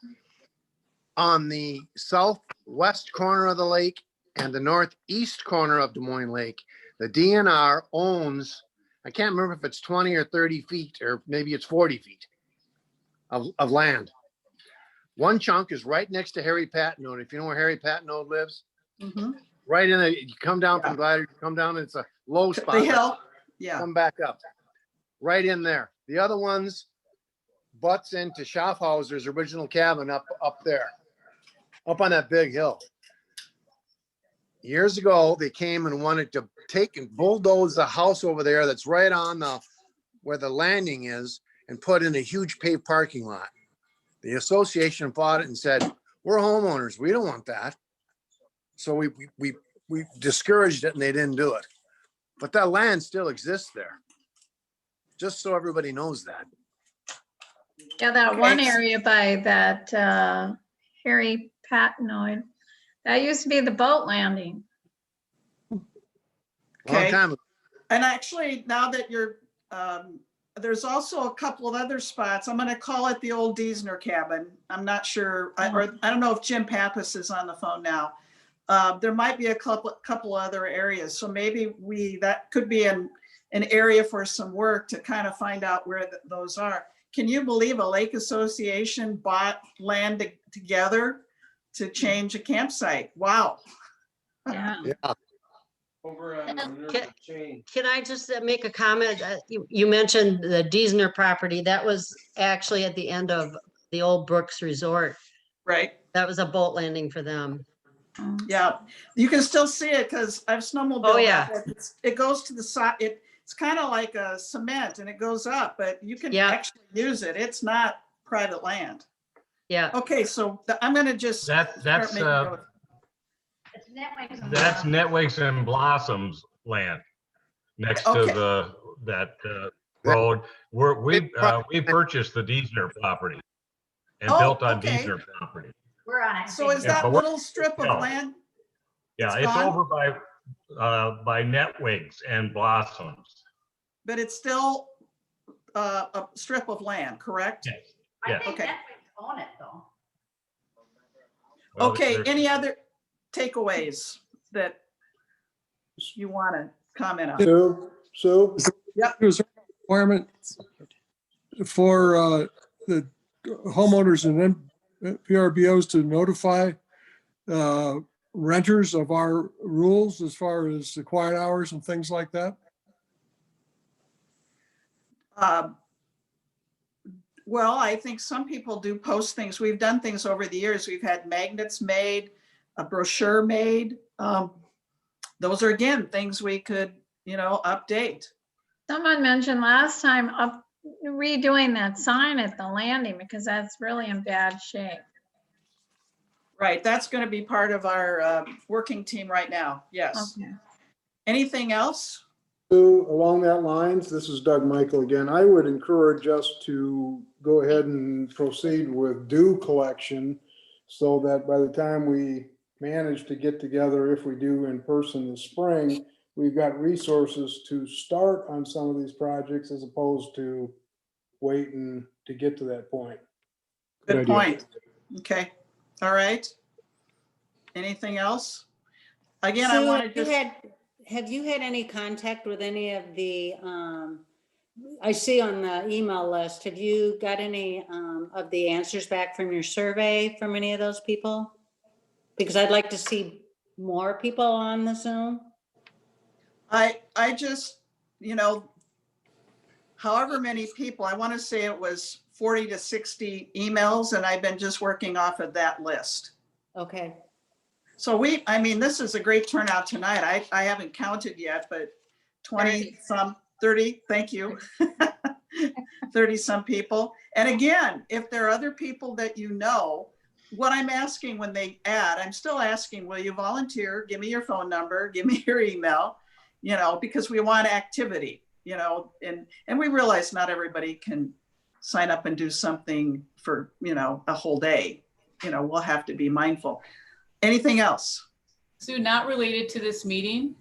On the southwest corner of the lake and the northeast corner of Des Moines Lake, the DNR owns, I can't remember if it's 20 or 30 feet, or maybe it's 40 feet of land. One chunk is right next to Harry Patnode. If you know where Harry Patnode lives, right in it, you come down from Glider, you come down, it's a low spot. The hill, yeah. Come back up, right in there. The other ones butts into Schaffhauser's original cabin up there, up on that big hill. Years ago, they came and wanted to take and bulldoze the house over there that's right on where the landing is and put in a huge paved parking lot. The association fought it and said, we're homeowners, we don't want that. So we discouraged it and they didn't do it. But that land still exists there. Just so everybody knows that. Yeah, that one area by that Harry Patnode, that used to be the boat landing. Long time ago. And actually, now that you're, there's also a couple of other spots. I'm going to call it the old Diesner cabin. I'm not sure, I don't know if Jim Pappas is on the phone now. There might be a couple other areas. So maybe that could be an area for some work to kind of find out where those are. Can you believe a lake association bought land together to change a campsite? Wow. Yeah. Can I just make a comment? You mentioned the Diesner property. That was actually at the end of the old Brooks Resort. Right. That was a boat landing for them. Yeah, you can still see it because I've snowmobiled. Oh, yeah. It goes to the side. It's kind of like a cement and it goes up, but you can actually use it. It's not private land. Yeah. Okay, so I'm gonna just. That's start making notes. that's Netwick's and Blossoms land next to Okay. that road. We purchased the Deesner property and Oh, built on okay. Deesner property. We're on it. So is Yeah, that but we're- little strip of no. land? Yeah, It's it's gone? over by Netwick's and Blossoms. But it's still a strip of land, correct? Yes. I Yes. think Okay. Netflix own it though. Well, Okay, there's- any other takeaways that you want to comment on? Sue? Is there a requirement for the homeowners and then PRBOs to notify renters of our rules as far as the quiet hours and things like that? Well, I think some people do post things. We've done things over the years. We've had magnets made, a brochure made. Those are, again, things we could, update. Someone mentioned last time redoing that sign at the landing because that's really in bad shape. Right, that's going to be part of our working team right now. Yes. Okay. Anything else? Sue, along that lines, this is Doug Michael again. I would encourage us to go ahead and proceed with dew collection so that by the time we manage to get together, if we do in person this spring, we've got resources to start on some of these projects as opposed to waiting to get to that point. Good idea. point. Okay, all right. Anything else? Again, I Sue, want to just. have you had any contact with any of the, I see on the email list, have you got any of the answers back from your survey from any of those people? Because I'd like to see more people on the Zoom. I just, however many people, I want to say it was 40 to 60 emails, and I've been just working off of that list. Okay. So this is a great turnout tonight. I haven't counted yet, but 20 some, 30, thank you. 30 some people. And again, if there are other people that what I'm asking when they add, I'm still asking, will you volunteer? Give me your phone number, give me your email, because we want activity, and we realize not everybody can sign up and do something for, a whole day. We'll have to be mindful. Anything else? Sue, not related to this meeting,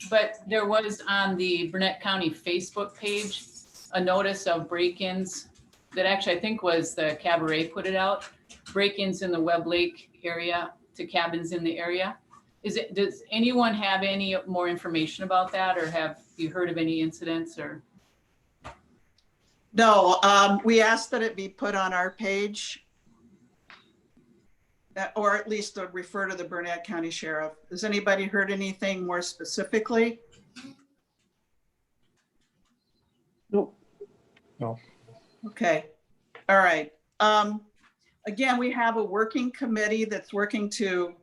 but there was on the Burnett County Facebook page, a notice of break-ins that actually I think was the Cabaret put it out, break-ins in the Webb Lake area to cabins in the area. Does anyone have any more information about that, or have you heard of any incidents or? No, we asked that it be put on our page, or at least to refer to the Burnett County Sheriff. Has anybody heard anything more specifically? No. Okay, all right. Again, we have a working committee that's working to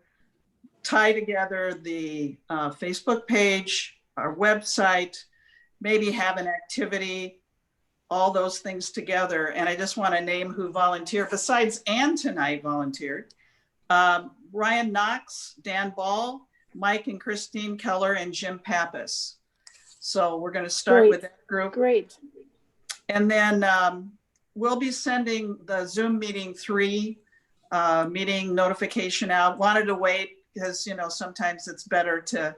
tie together the Facebook page, our website, maybe have an activity, all those things together. And I just want to name who volunteered. Besides Ann tonight volunteered. Ryan Knox, Dan Ball, Mike and Christine Keller, and Jim Pappas. So we're going to start with that group. Great. And then we'll be sending the Zoom meeting 3 meeting notification out. Wanted to wait because, sometimes it's better to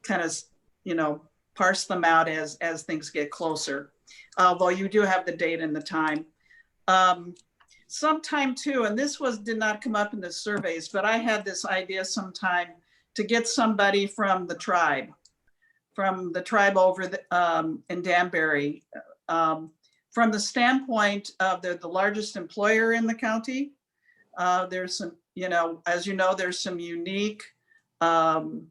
kind of, parse them out as things get closer. Although you do have the date and the time. Sometime too, and this did not come up in the surveys, but I had this idea sometime to get somebody from the tribe over in Danbury, from the standpoint of they're the largest employer in the county. There's some, as you know, there's some unique, I'm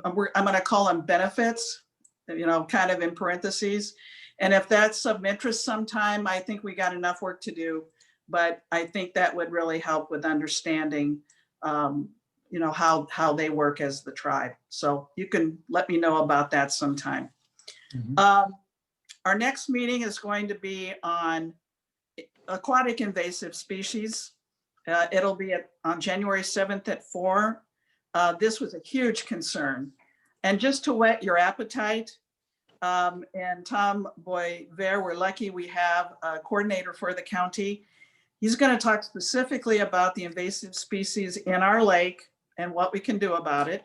going to call them benefits, kind of in parentheses. And if that's of interest sometime, I think we got enough work to do. But I think that would really help with understanding, how they work as the tribe. So you can let me know about that sometime. Mm-hmm. Our next meeting is going to be on aquatic invasive species. It'll be on January 7th at 4. This was a huge concern. And just to whet your appetite, and Tom Boyer, we're lucky we have a coordinator for the county. He's going to talk specifically about the invasive species in our lake and what we can do about it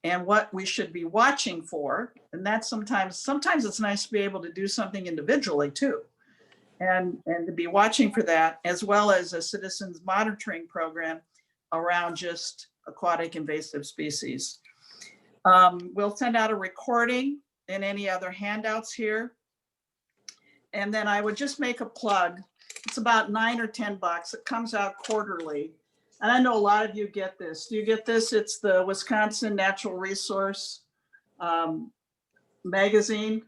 and what we should be watching for. And that's sometimes it's nice to be able to do something individually too. And to be watching for that, as well as a citizens monitoring program around just aquatic invasive species. We'll send out a recording and any other handouts here. And then I would just make a plug. It's about $9 or $10. It comes out quarterly. And I know a lot of you get this. Do you get this? It's the Wisconsin Natural Resource magazine.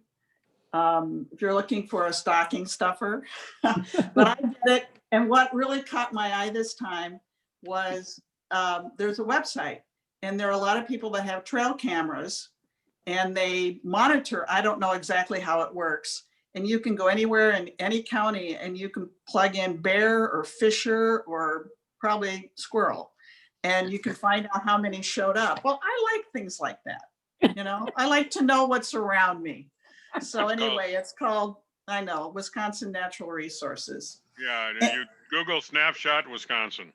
If you're looking for a stocking stuffer, but I get it. And what really caught my eye this time was there's a website, and there are a lot of people that have trail cameras and they monitor. I don't know exactly how it works. And you can go anywhere in any county and you can plug in bear or fisher or probably squirrel, and you can find out how many showed up. Well, I like things like that. You know, I like to know what's around me. So anyway, it's called, I know, Wisconsin Natural Resources. Yeah, and you Google Snapshot Wisconsin.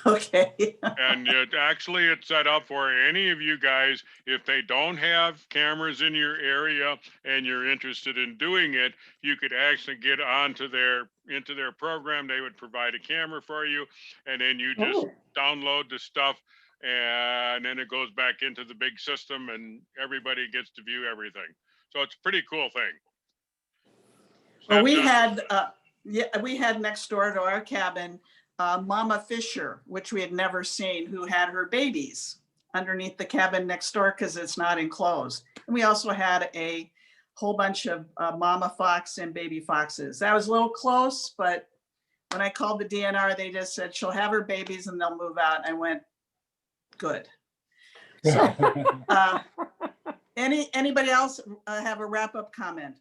Okay. And it's set up for any of you guys, if they don't have cameras in your area and you're interested in doing it, you could actually get into their program. They would provide a camera for you, and then you just download the stuff, and then it goes back into the big system and everybody gets to view everything. So it's a pretty cool thing. Well, we had next door to our cabin, Mama Fisher, which we had never seen, who had her babies underneath the cabin next door because it's not enclosed. And we also had a whole bunch of mama fox and baby foxes. That was a little close, but when I called the DNR, they just said she'll have her babies and they'll move out. I went, good. So, anybody else have a wrap-up comment?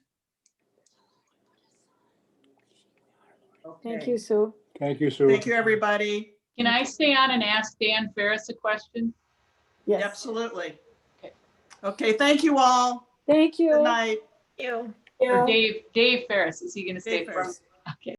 Thank Okay. you, Sue. Thank you, Sue. Thank you, everybody. Can I stay on and ask Dan Ferris a question? Yes. Absolutely. Okay, thank you all. Thank you. Good night. You. Or Dave Ferris, is he gonna stay Dave from? Ferris.